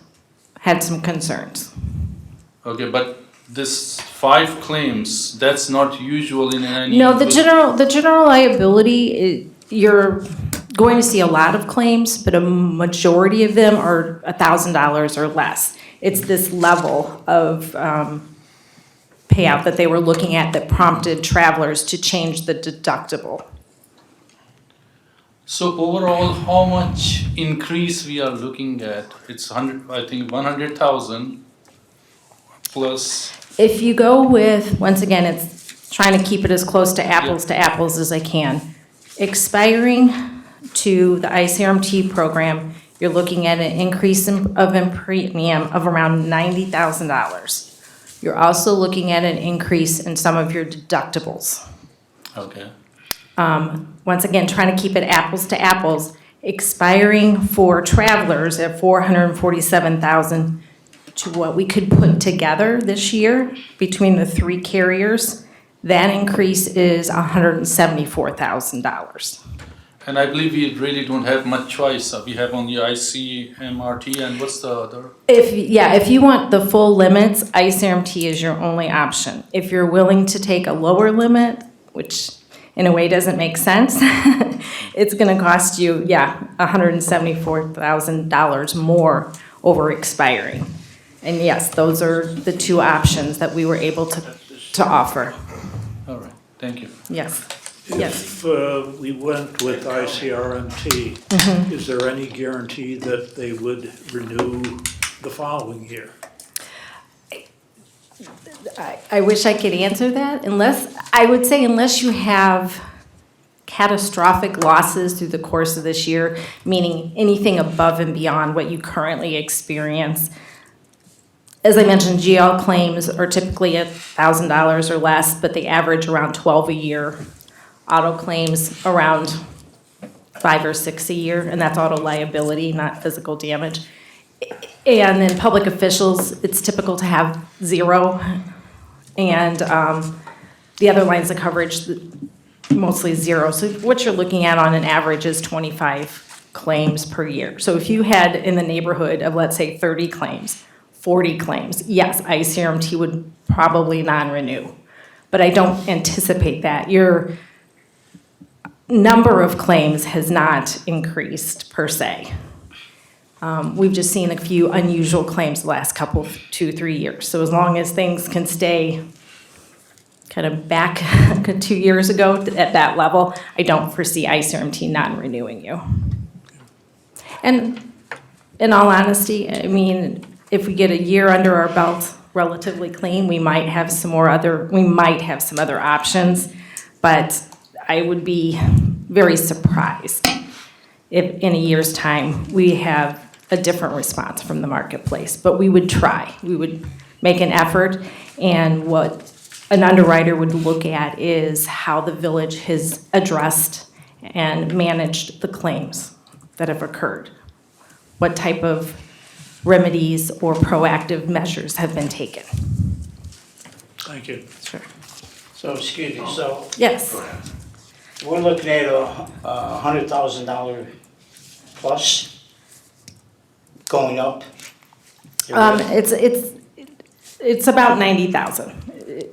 had some concerns. okay, but this 5 claims, that's not usual in any. No, the general liability, you're going to see a lot of claims, but a majority of them are $1,000 or less. It's this level of payout that they were looking at that prompted Travelers to change the deductible. So overall, how much increase we are looking at? It's 100,000 plus, If you go with, once again, it's trying to keep it as close to apples as I can. Expiring to the ICRMT program, you're looking at an increase in premium of around $90,000. You're also looking at an increase in some of your deductibles. okay. Once again, trying to keep it apples to apples, expiring for travelers at $447,000 to what we could put together this year between the three carriers. That increase is $174,000. And I believe we really don't have much choice. We have only ICMRT and what's the other? If you want the full limits, ICMT is your only option. If you're willing to take a lower limit, which in a way doesn't make sense, it's gonna cost you, $174,000 more over expiring. And yes, those are the two options that we were able to offer. All right, thank you. Yes, yes. If we went with ICRMT, is there any guarantee that they would renew the following year? I wish I could answer that unless you have catastrophic losses through the course of this year, meaning anything above and beyond what you currently experience. As I mentioned, GL claims are typically $1,000 or less, but they average around 12 a year. Auto claims around 5 or 6 a year, and that's auto liability, not physical damage. And then public officials, it's typical to have 0. And the other lines of coverage, mostly 0. So what you're looking at on an average is 25 claims per year. So if you had in the neighborhood of, let's say, 30 claims, 40 claims, yes, ICRMT would probably non-renew. But I don't anticipate that. Your number of claims has not increased per se. We've just seen a few unusual claims the last couple, 2-3 years. So as long as things can stay kind of back 2 years ago at that level, I don't foresee ICRMT non-renewing you. And in all honesty, I mean, if we get a year under our belt relatively clean, we might have some other options, but I would be very surprised if in a year's time we have a different response from the marketplace. But we would try. We would make an effort, and what an underwriter would look at is how the village has addressed and managed the claims that have occurred. What type of remedies or proactive measures have been taken. Thank you. Sure. So, excuse me, so Yes. we're looking at a $100,000 plus going up? It's about 90,000.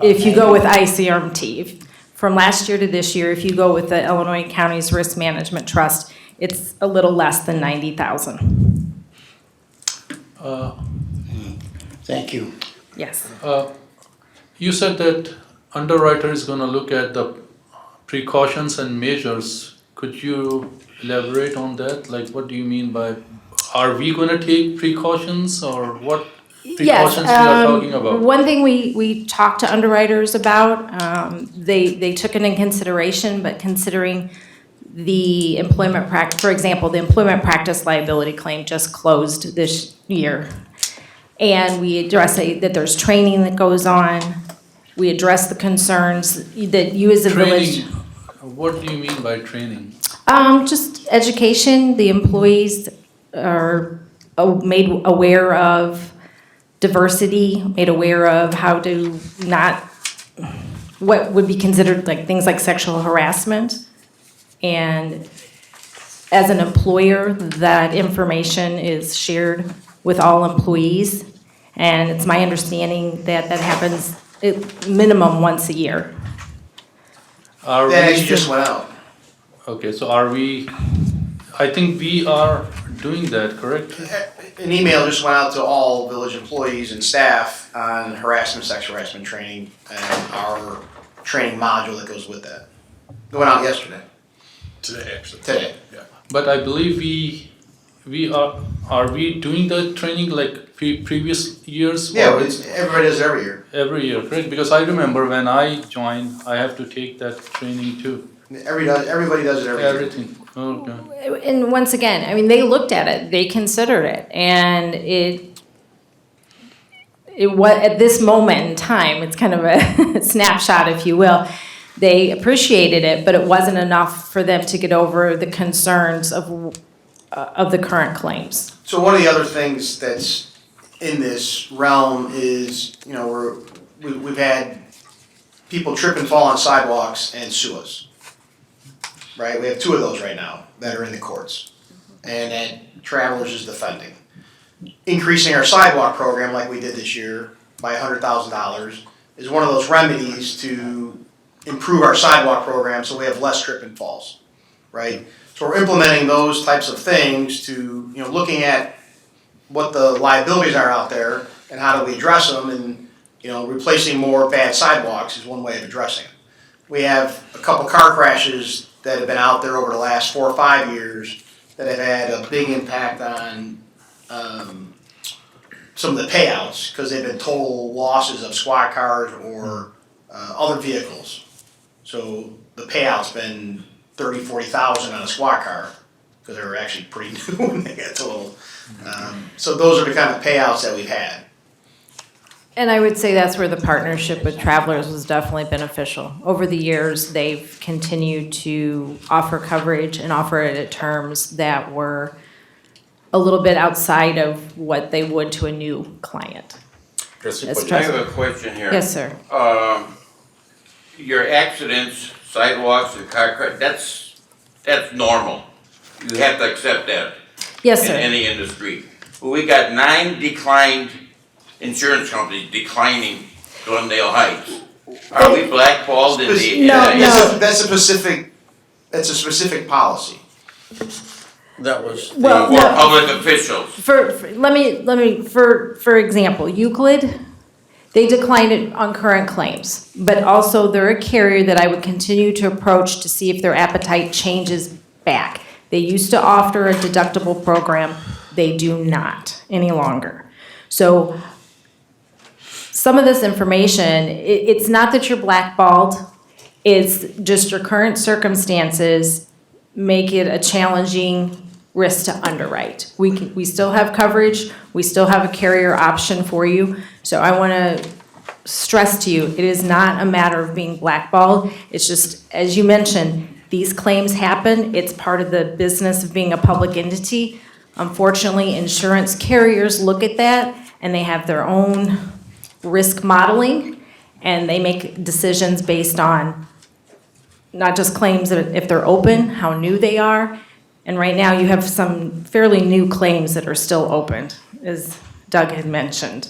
If you go with ICRMT. From last year to this year, if you go with the Illinois Counties Risk Management Trust, it's a little less than 90,000. Thank you. Yes. You said that underwriter is gonna look at the precautions and measures. Could you elaborate on that? Like, what do you mean by, are we gonna take precautions, or what precautions we are talking about? One thing we talked to underwriters about, they took it in consideration, but considering the employment practice, for example, the employment practice liability claim just closed this year. And we address that there's training that goes on. We address the concerns that you as a village. Training, what do you mean by training? Just education. The employees are made aware of diversity, made aware of how to what would be considered like things like sexual harassment. And as an employer, that information is shared with all employees. And it's my understanding that that happens at minimum once a year. Are That we- actually just went out. Okay, so are we, I think we are doing that, correct? An email just went out to all village employees and staff on harassment, sexual harassment training, and our training module that goes with that. It went out yesterday. Today, actually. Today. Yeah. But I believe we are we doing the training like previous years? Yeah, or everybody does it every year. every year, correct? Because I remember when I joined, I have to take that training too. Everybody does it every year. Everything, okay. And once again, I mean, they looked at it, they considered it, and it was, at this moment in time, it's kind of a snapshot, if you will. They appreciated it, but it wasn't enough for them to get over the concerns of the current claims. So one of the other things that's in this realm is, you know, we've had people trip and fall on sidewalks and sue us. Right, we have 2 of those right now that are in the courts, and that Travelers is defending. Increasing our sidewalk program like we did this year by $100,000 is one of those remedies to improve our sidewalk program so we have less trip and falls, right? So we're implementing those types of things to, you know, looking at what the liabilities are out there and how do we address them, and, you know, replacing more bad sidewalks is one way of addressing it. We have a couple car crashes that have been out there over the last 4 or 5 years that have had a big impact on some of the payouts because they've been total losses of squad cars or other vehicles. So the payout's been $30,000-$40,000 on a squad car because they were actually pretty new when they got totaled. So those are the kind of payouts that we've had. And I would say that's where the partnership with Travelers was definitely beneficial. Over the years, they've continued to offer coverage and offer it at terms that were a little bit outside of what they would to a new client. Trustee That's Pojek. I have a question here. Yes, sir. Your accidents, sidewalks, and car crash, that's normal. You have to accept that. Yes, In sir. any industry. Well, we got 9 declined insurance companies declining Glendale Heights. Are we blackballed in the? No. That's a specific policy. That was. Well, For no. public officials. For example, Euclid, they declined it on current claims, but also they're a carrier that I would continue to approach to see if their appetite changes back. They used to offer a deductible program, they do not any longer. So some of this information, it's not that you're blackballed, it's just your current circumstances make it a challenging risk to underwrite. We still have coverage, we still have a carrier option for you. So I want to stress to you, it is not a matter of being blackballed. It's just, as you mentioned, these claims happen. It's part of the business of being a public entity. Unfortunately, insurance carriers look at that and they have their own risk modeling and they make decisions based on not just claims that if they're open, how new they are. And right now you have some fairly new claims that are still open, as Doug had mentioned.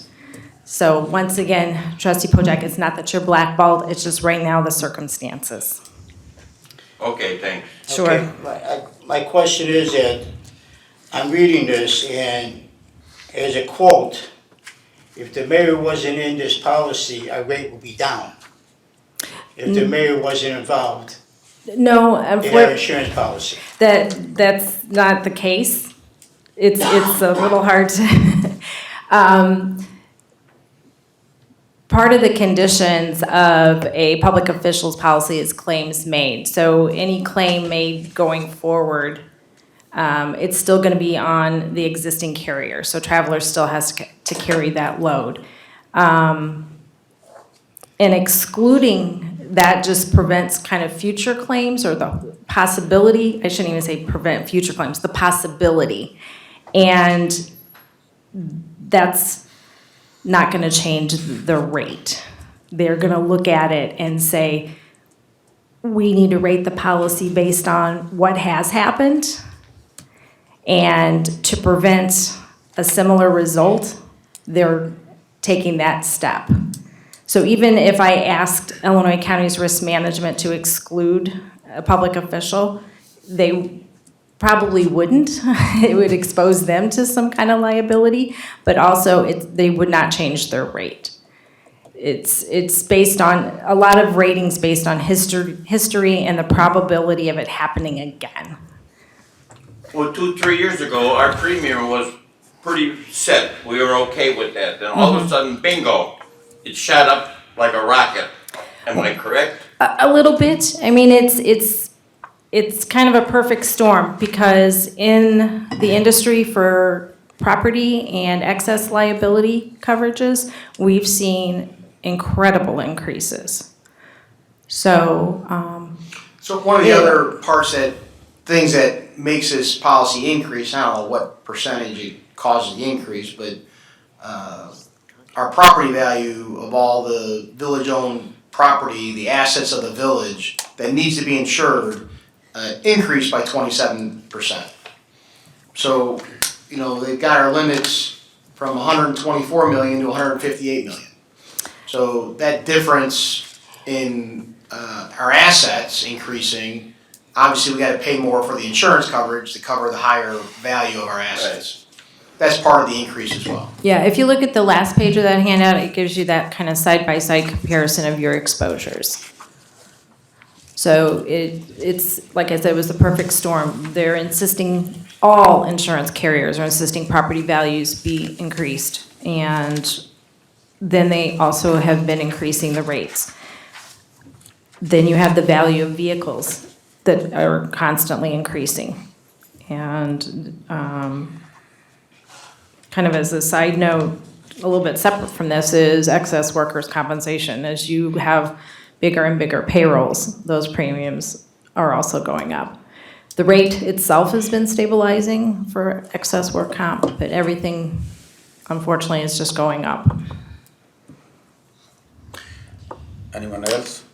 So once again, Trustee Pojek, it's not that you're blackballed, it's just right now the circumstances. Okay, thanks. Sure. Okay, my question is that I'm reading this and as a quote, if the mayor wasn't in this policy, our rate would be down. If the mayor wasn't involved No, in our unfortunately, insurance policy. that's not the case. It's a little hard to, part of the conditions of a public official's policy is claims made. So any claim made going forward, it's still gonna be on the existing carrier. So Travelers still has to carry that load. And excluding that just prevents kind of future claims or the possibility, I shouldn't even say prevent future claims, the possibility. And that's not gonna change the rate. They're gonna look at it and say, we need to rate the policy based on what has happened. And to prevent a similar result, they're taking that step. So even if I asked Illinois County's risk management to exclude a public official, they probably wouldn't. It would expose them to some kind of liability, but also they would not change their rate. It's based on, a lot of ratings based on history and the probability of it happening again. Well, 2-3 years ago, our premium was pretty set. We were okay with that. Then all of a sudden, bingo, it shot up like a rocket. Am I correct? A little bit. I mean, it's kind of a perfect storm because in the industry for property and excess liability coverages, we've seen incredible increases. So, So one of the other things that makes this policy increase, I don't know what percentage it causes the increase, but our property value of all the village-owned property, the assets of the village that needs to be insured, increased by 27%. So, they've got our limits from 124 million to 158 million. So that difference in our assets increasing, obviously we gotta pay more for the insurance coverage to cover the higher value of our assets. That's part of the increase as well. yeah, if you look at the last page of that handout, it gives you that kind of side-by-side comparison of your exposures. So it's, like I said, it was the perfect storm. They're insisting, all insurance carriers are insisting property values be increased. And then they also have been increasing the rates. Then you have the value of vehicles that are constantly increasing. And kind of as a side note, a little bit separate from this is excess workers' compensation. As you have bigger and bigger payrolls, those premiums are also going up. The rate itself has been stabilizing for excess work comp, but everything, unfortunately, is just going up. Anyone else?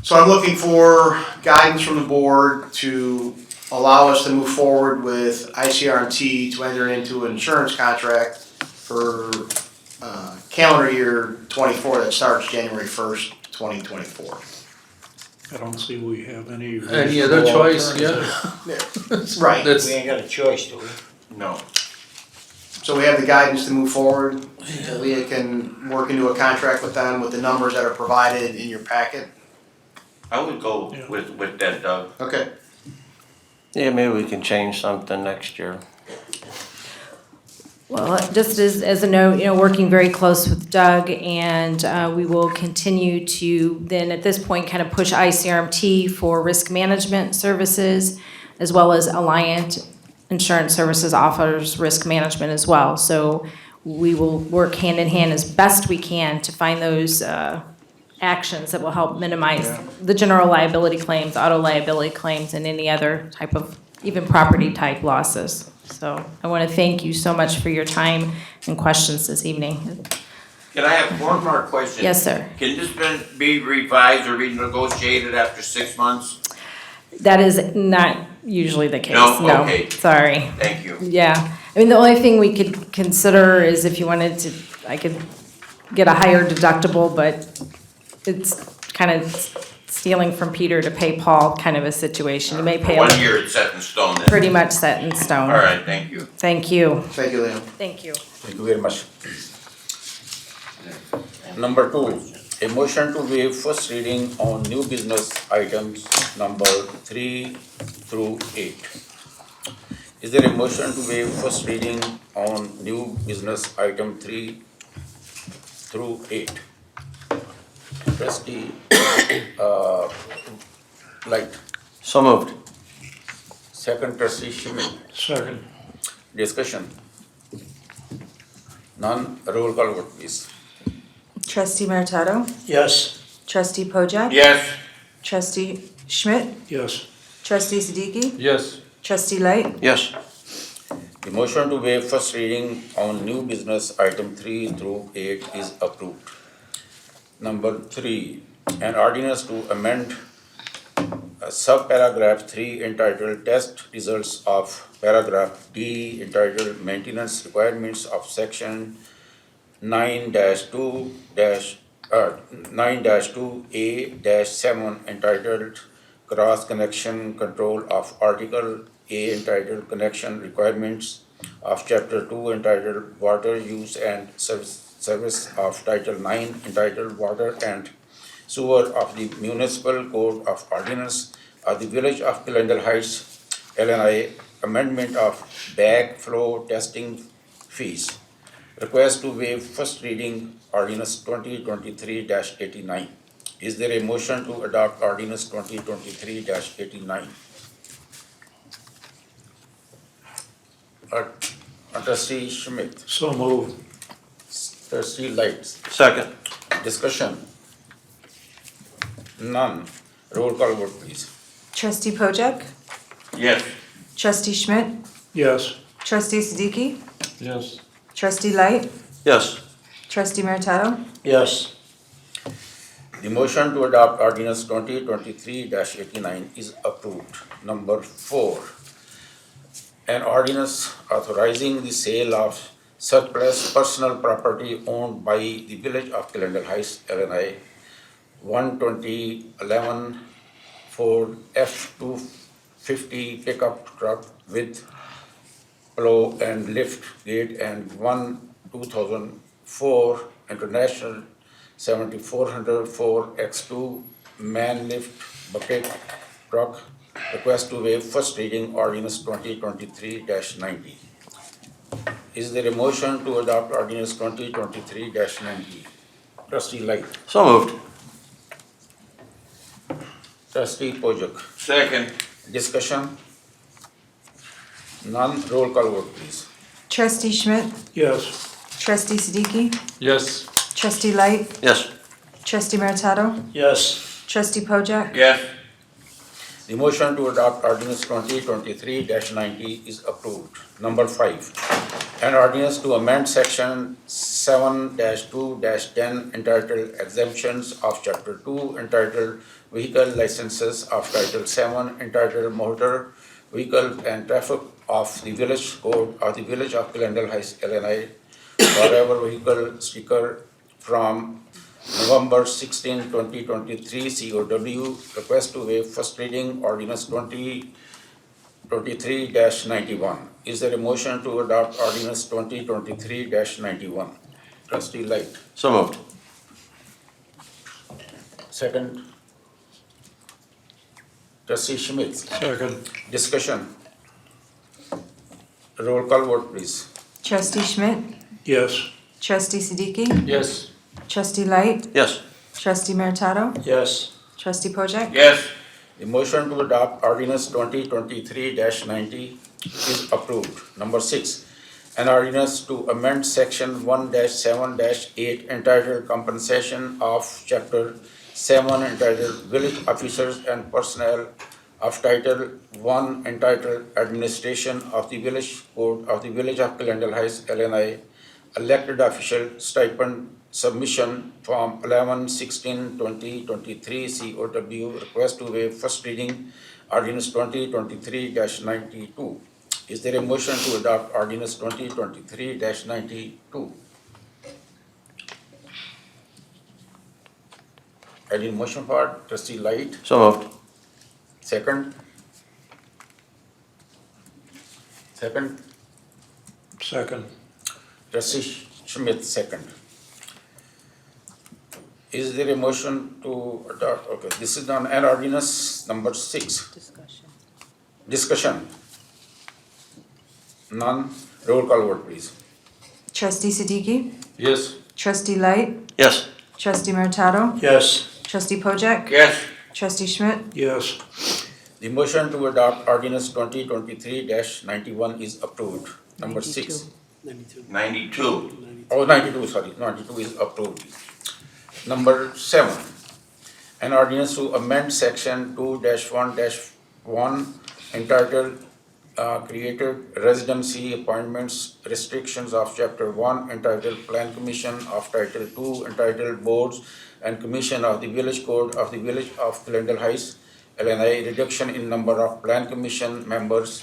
So I'm looking for guidance from the board to allow us to move forward with ICRMT to enter into an insurance contract for calendar year 24 that starts January 1st, 2024. I don't see we have any. Any other reasonable choice, alternative. Right. That's, We ain't got a choice, do we? No. So we have the guidance to move forward. Leah can work into a contract with them with the numbers that are provided in your packet. I would go Yeah. with that, Doug. Okay. Yeah, maybe we can change something next year. Well, just as a note, working very close with Doug, and we will continue to then at this point kind of push ICRMT for risk management services, as well as Alliant Insurance Services offers risk management as well. So we will work hand in hand as best we can to find those actions that will help minimize the general liability claims, auto liability claims, and any other type of even property type losses. So I want to thank you so much for your time and questions this evening. Can I have one more question? Yes, sir. Can this be revised or renegotiated after 6 months? That is not usually the case. No? Okay. Sorry. Thank you. Yeah. I mean, the only thing we could consider is if you wanted to, I could get a higher deductible, but it's kind of stealing from Peter to pay Paul kind of a situation. You may pay 1 year it's set in stone then. pretty much set in stone. All right, thank you. Thank you. Thank you, Leah. Thank you. Thank you very much. Number 2, a motion to waive first reading on new business items number 3 through 8. Is there a motion to waive first reading on new business item 3 through 8? Trustee Light, So moved. second trustee Schmidt. Second. Discussion. None, roll call vote please. Trustee Meritato? Yes. Trustee Pojek? Yes, Trustee Schmidt? Yes. Trustee Siddiqui? yes, Trustee Light? Yes. The motion to waive first reading on new business item 3 through 8 is approved. Number 3, an ordinance to amend subparagraph 3 entitled Test Results of paragraph D entitled Maintenance Requirements of section 9-2A-7 entitled Cross Connection Control of Article A entitled Connection Requirements of Chapter 2 entitled Water Use and Service of Title 9 entitled Water and Sewer of the Municipal Code of Ordinance of the Village of Glendale Heights, LNI, amendment of backflow testing fees. Request to waive first reading ordinance 2023-89. Is there a motion to adopt ordinance 2023-89? Trustee Schmidt, So moved. trustee Light, Second. discussion. None. Roll call vote, please. Trustee Pojek? Yes. Trustee Schmidt? Yes. Trustee Siddiqui? Yes. Trustee Light? Yes. Trustee Meritato? Yes. The motion to adopt ordinance 2023-89 is approved. Number 4, an ordinance authorizing the sale of surplus personal property owned by the Village of Glendale Heights, Illinois, 12011 Ford F-250 pickup truck with plow and lift gate and one 2004 International 7404 X2 man lift bucket truck. Request to waive first reading ordinance 2023-90. Is there a motion to adopt ordinance 2023-90? Trustee Light. So moved. Trustee Pojek. Second. Discussion? None. Roll call vote, please. Trustee Schmidt? Yes. Trustee Siddiqui? Yes. Trustee Light? Yes. Trustee Meritato? Yes. Trustee Pojek? Yes. The motion to adopt ordinance 2023-90 is approved. Number 5, an ordinance to amend section 7-2-10 entitled Exemptions of Chapter 2 entitled Vehicle Licenses of Title 7 entitled Motor Vehicle and Traffic of the Village Code of the Village of Glendale Heights, Illinois, wherever vehicle sticker from November 16, 2023 COW. Request to waive first reading ordinance 2023-91. Is there a motion to adopt ordinance 2023-91? Trustee Light. So moved. Second. Trustee Schmidt. Second. Discussion. Roll call vote, please. Trustee Schmidt? Yes. Trustee Siddiqui? Yes. Trustee Light? Yes. Trustee Meritato? Yes. Trustee Pojek? Yes. The motion to adopt ordinance 2023-90 is approved. Number 6, an ordinance to amend section 1-7-8 entitled Compensation of Chapter 7 entitled Village Officers and Personnel of Title 1 entitled Administration of the Village Code of the Village of Glendale Heights, Illinois, elected official stipend submission from 11/16/2023 COW. Request to waive first reading ordinance 2023-92. Is there a motion to adopt ordinance 2023-92? Any motion for Trustee Light? So moved. Second? Second? Second. Trustee Schmidt, second. Is there a motion to adopt? Okay, this is on an ordinance number 6. Discussion. None. Roll call vote, please. Trustee Siddiqui? Yes. Trustee Light? Yes. Trustee Meritato? Yes. Trustee Pojek? Yes. Trustee Schmidt? Yes. The motion to adopt ordinance 2023-91 is approved. Number 6. 92. 92. Oh, 92, sorry, 92 is approved. Number 7, an ordinance to amend section 2-1-1 entitled Created Residency Appointments Restrictions of Chapter 1 entitled Plan Commission of Title 2 entitled Boards and Commission of the Village Code of the Village of Glendale Heights, Illinois, reduction in number of Plan Commission members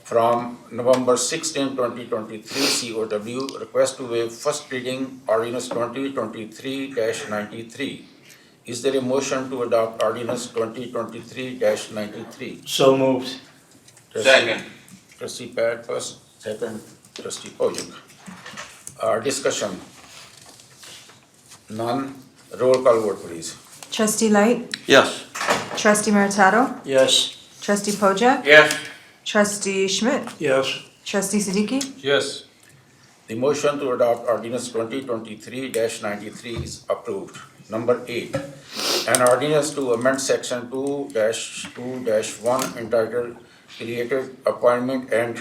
from November 16, 2023 COW. Request to waive first reading ordinance 2023-93. Is there a motion to adopt ordinance 2023-93? So moved. Second. Trustee Pat first, second Trustee Pojek. Discussion. None. Roll call vote, please. Trustee Light? Yes. Trustee Meritato? Yes. Trustee Pojek? Yes. Trustee Schmidt? Yes. Trustee Siddiqui? Yes. The motion to adopt ordinance 2023-93 is approved. Number 8, an ordinance to amend section 2-2-1 entitled Created Appointment and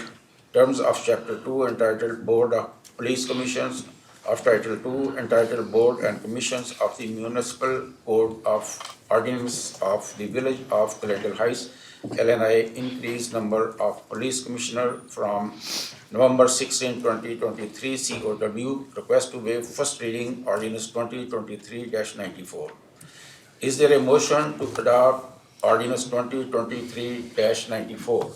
Terms of Chapter 2 entitled Board of Police Commissions of Title II entitled Board and Commissions of the Municipal Code of Ordinance of the Village of Glendale Heights, LNI, increased number of police commissioner from November 16, 2023, COW, request to waive first reading ordinance 2023-94. Is there a motion to adopt ordinance 2023-94?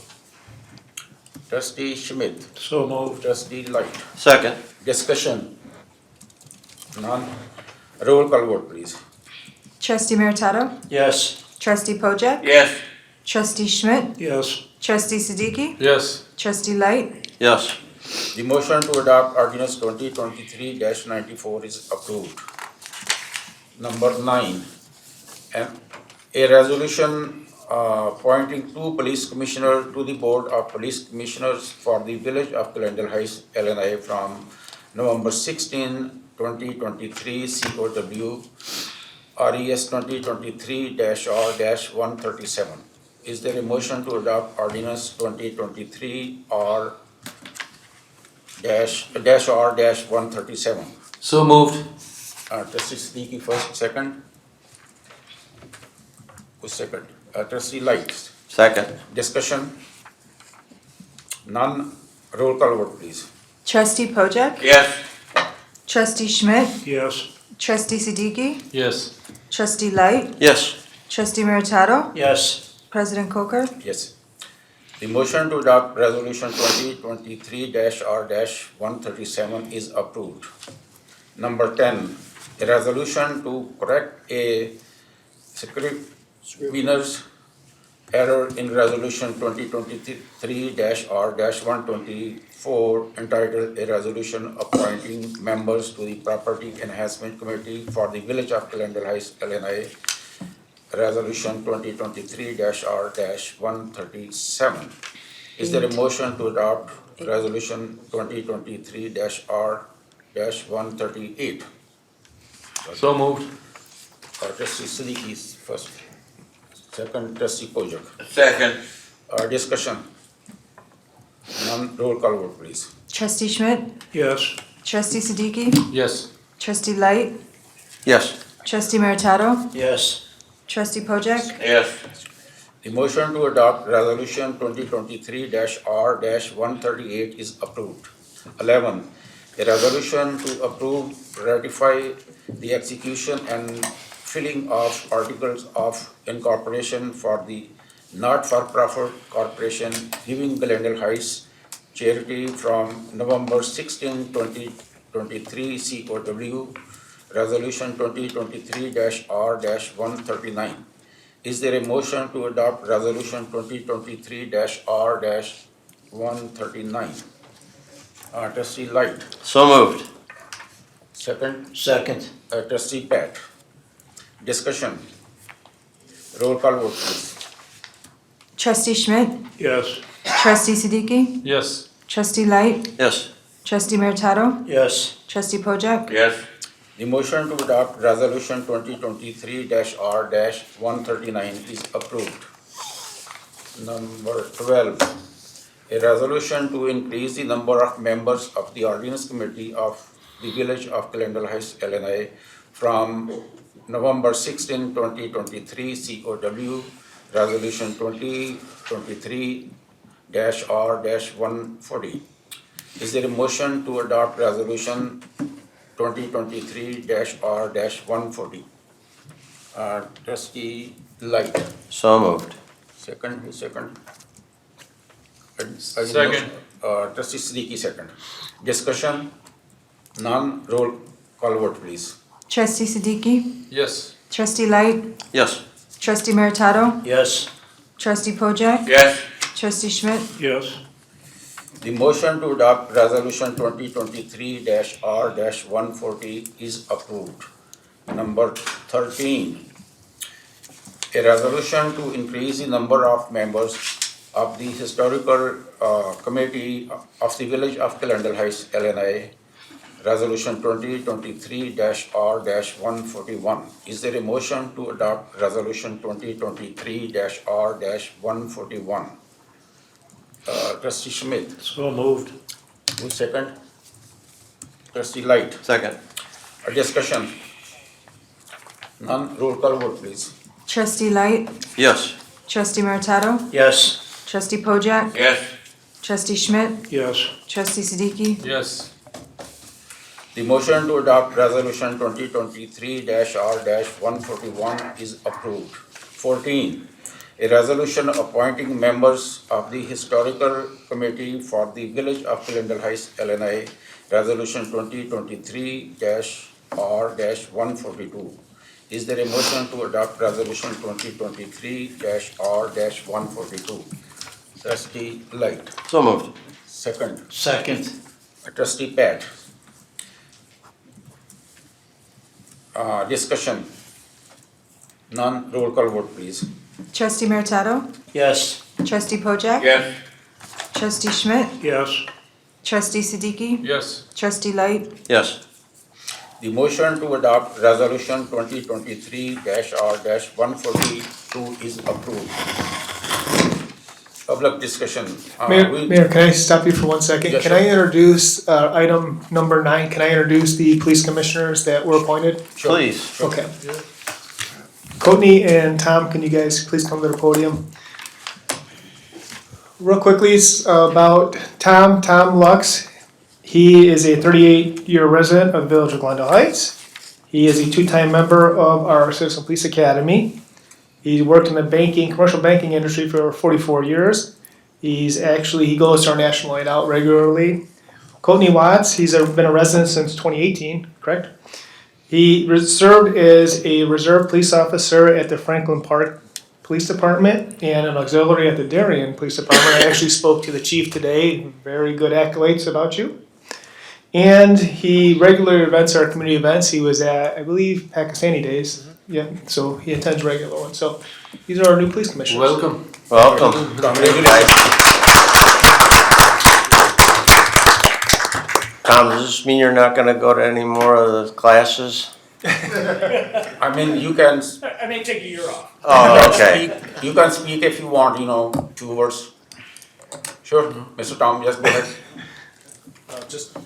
Trustee Schmidt. So moved. Trustee Light. Second. Discussion. None. Roll call vote, please. Trustee Meritato? Yes. Trustee Pojek? Yes. Trustee Schmidt? Yes. Trustee Siddiqui? Yes. Trustee Light? Yes. The motion to adopt ordinance 2023-94 is approved. Number 9, a resolution appointing 2 police commissioners to the Board of Police Commissioners for the Village of Glendale Heights, LNI, from November 16, 2023, COW, RES 2023-R-137. Is there a motion to adopt ordinance 2023-R-137? So moved. Trustee Siddiqui first, second? Who's second? Trustee Light. Second. Discussion? None. Roll call vote, please. Trustee Pojek? Yes. Trustee Schmidt? Yes. Trustee Siddiqui? Yes. Trustee Light? Yes. Trustee Meritato? Yes. President Coker? Yes. The motion to adopt resolution 2023-R-137 is approved. Number 10, a resolution to correct a scrivener's error in resolution 2023-R-124 entitled a resolution appointing members to the Property Enhancement Committee for the Village of Glendale Heights, LNI, resolution 2023-R-137. Is there a motion to adopt resolution 2023-R-138? So moved. Trustee Siddiqui is first. Second, Trustee Pojek. Second. Discussion. None. Roll call vote, please. Trustee Schmidt? Yes. Trustee Siddiqui? Yes. Trustee Light? Yes. Trustee Meritato? Yes. Trustee Pojek? Yes. The motion to adopt resolution 2023-R-138 is approved. 11, a resolution to approve, ratify the execution and filling of articles of incorporation for the not-for-profit corporation Giving Glendale Heights Charity from November 16, 2023, COW, resolution 2023-R-139. Is there a motion to adopt resolution 2023-R-139? Trustee Light. So moved. Second, Second. Trustee Pat. Discussion. Roll call vote, please. Trustee Schmidt? Yes. Trustee Siddiqui? Yes. Trustee Light? Yes. Trustee Meritato? Yes. Trustee Pojek? Yes. The motion to adopt resolution 2023-R-139 is approved. Number 12, a resolution to increase the number of members of the Ordinance Committee of the Village of Glendale Heights, LNI, from November 16, 2023, COW, resolution 2023-R-140. Is there a motion to adopt resolution 2023-R-140? Trustee Light. So moved. Second. Second. Trustee Siddiqui, second. Discussion? None. Roll call vote, please. Trustee Siddiqui? Yes. Trustee Light? Yes. Trustee Meritato? Yes. Trustee Pojek? Yes. Trustee Schmidt? Yes. The motion to adopt resolution 2023-R-140 is approved. Number 13, a resolution to increase the number of members of the Historical Committee of the Village of Glendale Heights, LNI, resolution 2023-R-141. Is there a motion to adopt resolution 2023-R-141? Trustee Schmidt. So moved. Who second? Trustee Light. Second. A discussion. None. Roll call vote, please. Trustee Light, Yes. Trustee Meritato, Yes. Trustee Pojek, Yes. Trustee Schmidt, Yes. Trustee Siddiqui, Yes. The motion to adopt resolution 2023-R-141 is approved. 14, a resolution appointing members of the Historical Committee for the Village of Glendale Heights, Illinois, resolution 2023-R-142. Is there a motion to adopt resolution 2023-R-142? Trustee Light, So moved. second. Second. Trustee Pat. Discussion. None. Roll call vote, please. Trustee Meritato, Yes. Trustee Pojek, Yes. Trustee Schmidt, Yes. Trustee Siddiqui, Yes. Trustee Light, Yes. The motion to adopt resolution 2023-R-142 is approved. Public discussion. Mayor, can I stop you for 1 second? Yes, Can sir. I introduce item number 9? Can I introduce the police commissioners that were appointed? Sure, Please. sure. Okay. Courtney and Tom, can you guys please come to the podium? Real quickly about Tom Lux. He is a 38-year resident of the Village of Glendale Heights. He is a 2-time member of our Citizen Police Academy. He worked in the commercial banking industry for 44 years. He goes to our national night out regularly. Courtney Watts, he's been a resident since 2018, correct? He served as a reserve police officer at the Franklin Park Police Department and an auxiliary at the Darien Police Department. I actually spoke to the chief today, very good accolades about you. And he regularly attends our community events. He was at, I believe, Pakistani Days. Yeah, so he attends regular ones. So these are our new police commissioners. Welcome. Welcome. Congratulations. Tom, does this mean you're not gonna go to any more of the classes? I mean, you can I may take a year off. Oh, okay. speak, you can speak if you want, 2 words. Sure, Mr. Tom, yes, go ahead. Just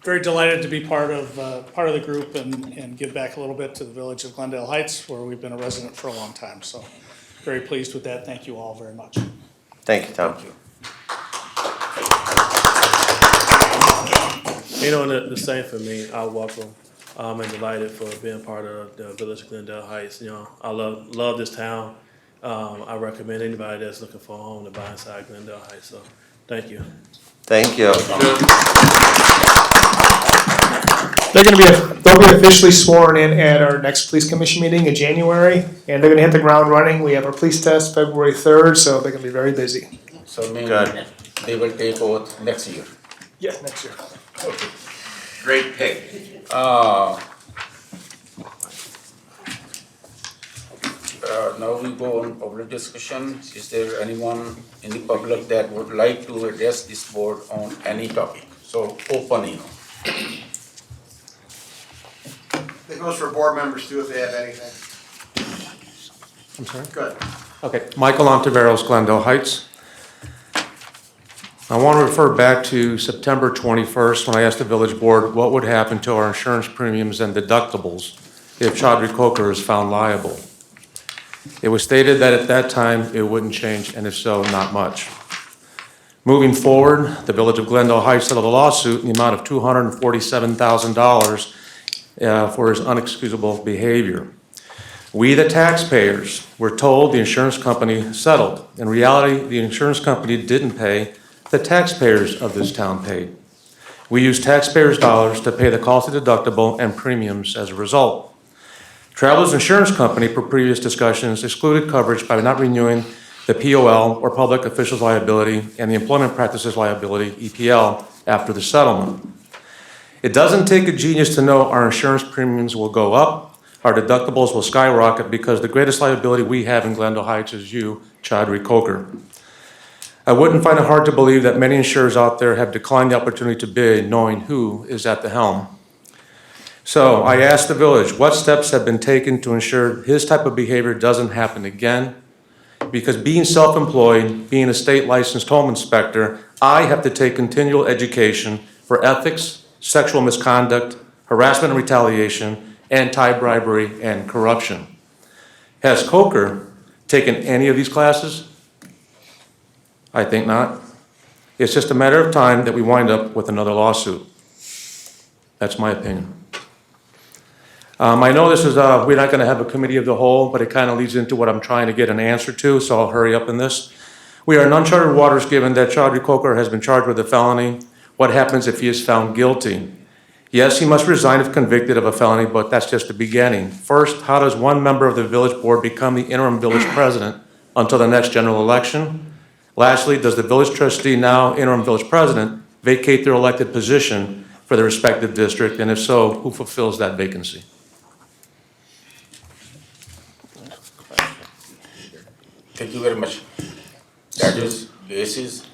very delighted to be part of the group and give back a little bit to the Village of Glendale Heights, where we've been a resident for a long time. So very pleased with that. Thank you all very much. Thank you, Tom. The same for me. I welcome and delighted for being part of the Village of Glendale Heights. I love this town. I recommend anybody that's looking for a home to buy inside Glendale Heights. So thank you. Thank you. They'll be officially sworn in at our next police commission meeting in January, and they're gonna hit the ground running. We have our police test February 3rd, so they're gonna be very busy. So maybe Good. they will take oath next year. Yes, next year. Okay. Great pick. Now we go on public discussion. Is there anyone in the public that would like to address this board on any topic? So open. That goes for board members too, if they have anything. I'm sorry? Good. Okay, Michael Ontiveros, Glendale Heights. I want to refer back to September 21st, when I asked the village board what would happen to our insurance premiums and deductibles if Chaudhry Coker is found liable. It was stated that at that time it wouldn't change, and if so, not much. Moving forward, the Village of Glendale Heights settled a lawsuit in the amount of $247,000 for his unexcusable behavior. We, the taxpayers, were told the insurance company settled. In reality, the insurance company didn't pay, the taxpayers of this town paid. We used taxpayers' dollars to pay the costly deductible and premiums as a result. Travelers Insurance Company, per previous discussions, excluded coverage by not renewing the POL, or Public Officials Liability, and the Employment Practices Liability, EPL, after the settlement. It doesn't take a genius to know our insurance premiums will go up, our deductibles will skyrocket, because the greatest liability we have in Glendale Heights is you, Chaudhry Coker. I wouldn't find it hard to believe that many insurers out there have declined the opportunity to bid, knowing who is at the helm. So I asked the village, what steps have been taken to ensure his type of behavior doesn't happen again? Because being self-employed, being a state licensed home inspector, I have to take continual education for ethics, sexual misconduct, harassment and retaliation, anti-bribery, and corruption. Has Coker taken any of these classes? I think not. It's just a matter of time that we wind up with another lawsuit. That's my opinion. I know this is, we're not gonna have a committee of the whole, but it kind of leads into what I'm trying to get an answer to, so I'll hurry up in this. We are in uncharted waters given that Chaudhry Coker has been charged with a felony. What happens if he is found guilty? Yes, he must resign if convicted of a felony, but that's just the beginning. First, how does one member of the village board become the interim village president until the next general election? Lastly, does the village trustee, now interim village president, vacate their elected position for the respective district? And if so, who fulfills that vacancy? Thank you very much. That is basis.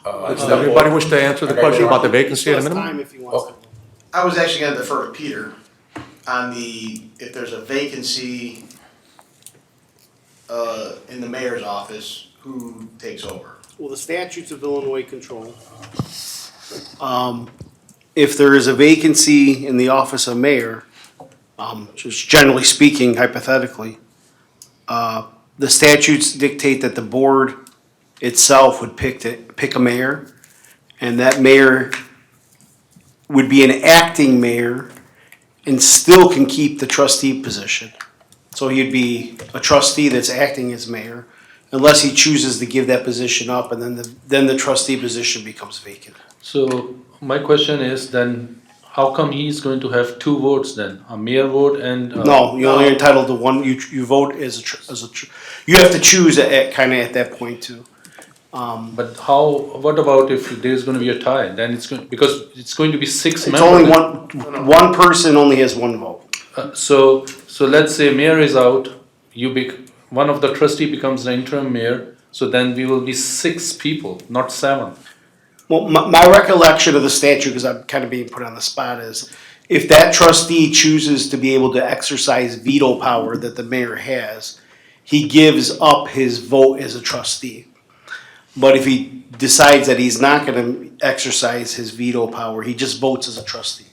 Does everybody wish to answer the question about the vacancy at a minimum? Time if he wants to. I was actually gonna defer to Peter on if there's a vacancy in the mayor's office, who takes over? Well, the statutes of Illinois control. If there is a vacancy in the office of mayor, just generally speaking, hypothetically, the statutes dictate that the board itself would pick a mayor, and that mayor would be an acting mayor and still can keep the trustee position. So he'd be a trustee that's acting as mayor, unless he chooses to give that position up, and then the trustee position becomes vacant. So my question is then, how come he's going to have two votes then? A mayor vote and? No, you're only entitled to one, you vote you have to choose at that point too. But what about if there's gonna be a tie? Then because it's going to be six It's members. only one person only has one vote. So let's say mayor is out, one of the trustee becomes the interim mayor, so then we will be six people, not seven. Well, my recollection of the statute, because I'm kind of being put on the spot, is if that trustee chooses to be able to exercise veto power that the mayor has, he gives up his vote as a trustee. But if he decides that he's not gonna exercise his veto power, he just votes as a trustee.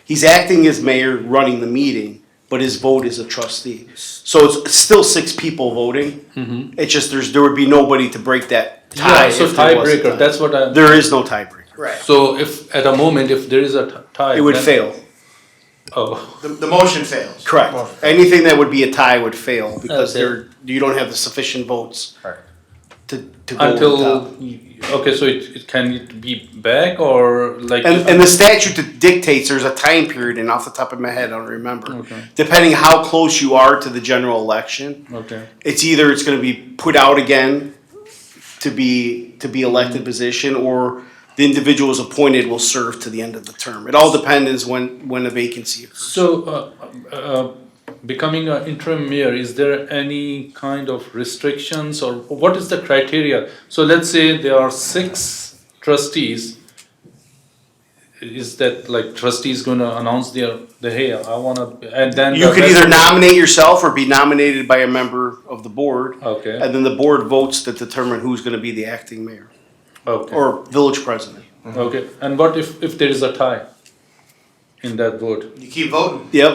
He's acting as mayor, running the meeting, but his vote is a trustee. So it's still six people voting. It's just there would be nobody to break that tie. Yeah, so if there was a tiebreaker, tie. that's what I. There is no tiebreaker. Right. So if, at a moment, if there is a tie. It would then- fail. Oh, The motion fails. Correct. Anything that would be a tie would fail because Okay. you don't have the sufficient votes Right. to go with until, that. okay, so can it be back or like? And the statute that dictates, there's a time period, and off the top of my head, I don't remember. Okay. Depending how close you are to the general election, Okay, it's either it's gonna be put out again to be elected position, or the individual is appointed will serve to the end of the term. It all depends when a vacancy occurs. so, becoming an interim mayor, is there any kind of restrictions or what is the criteria? So let's say there are six trustees. Is that like trustees gonna announce hey, I wanna, and then. You the could rest either of the- nominate yourself or be nominated by a member of the board. Okay, And then the board votes to determine who's gonna be the acting mayor okay, or village president. okay. And what if there is a tie in that vote? You keep voting. Yep,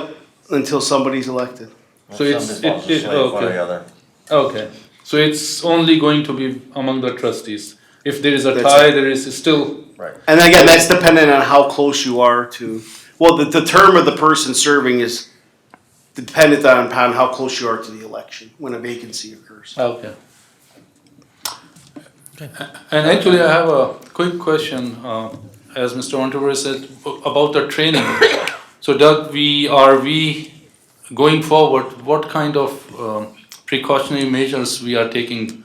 until somebody's elected. So okay. Okay, so it's only going to be among the trustees. If there is a That's tie, it. there is still, And again, that's dependent on how close you are to, well, the term of the person serving is dependent upon how close you are to the election, when a vacancy occurs. okay. And actually, I have a quick question, as Mr. Ontiveros said, about the training. So Doug, are we going forward, what kind of precautionary measures we are taking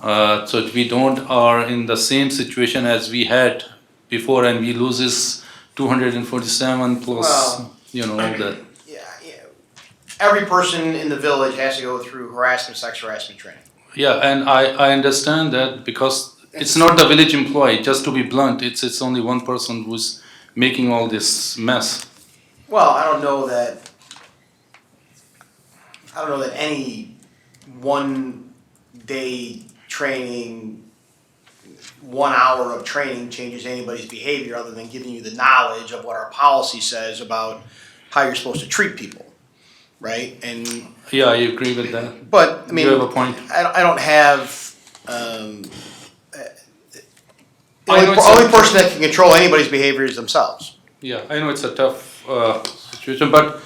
so that we don't are in the same situation as we had before and we loses 247 plus, Well, all that. Yeah. Every person in the village has to go through harassment, sex harassment training. Yeah, and I understand that because it's not the village employee, just to be blunt, it's only one person who's making all this mess. Well, I don't know that any one day training 1 hour of training changes anybody's behavior other than giving you the knowledge of what our policy says about how you're supposed to treat people, right? And Yeah, I agree with that. but I mean, You have a point. I don't have. The I know it's only a- person that can control anybody's behavior is themselves. Yeah, I know it's a tough situation, but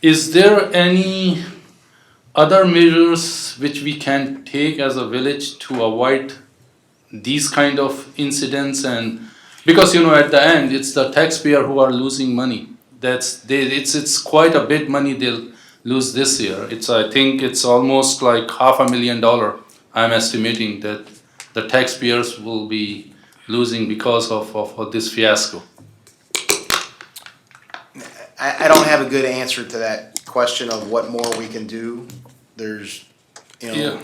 is there any other measures which we can take as a village to avoid these kind of incidents? And because at the end it's the taxpayer who are losing money. It's quite a bit money they'll lose this year. I think it's almost like $500,000. I'm estimating that the taxpayers will be losing because of this fiasco. I don't have a good answer to that question of what more we can do. There's, Yeah.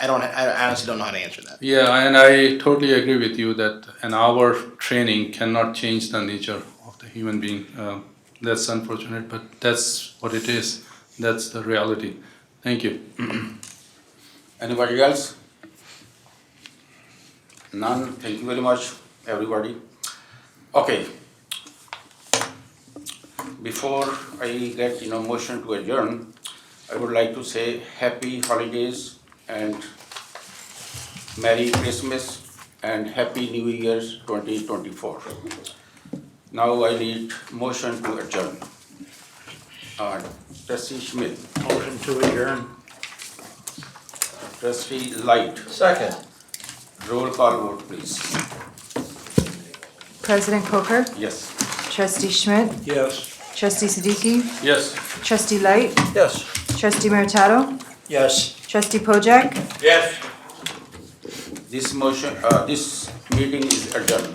I honestly don't know how to answer that. Yeah, and I totally agree with you that an hour training cannot change the nature of the human being. That's unfortunate, but that's what it is. That's the reality. Thank you. Anybody else? None. Thank you very much, everybody. Okay. Before I get motion to adjourn, I would like to say happy holidays and Merry Christmas and Happy New Year 2024. Now I need motion to adjourn. Trustee Schmidt. Motion to adjourn. Trustee Light. Second. Roll call vote, please. President Coker, Yes. Trustee Schmidt, Yes. Trustee Siddiqui, Yes. Trustee Light, Yes. Trustee Meritato, Yes. Trustee Pojek, Yes. This meeting is adjourned.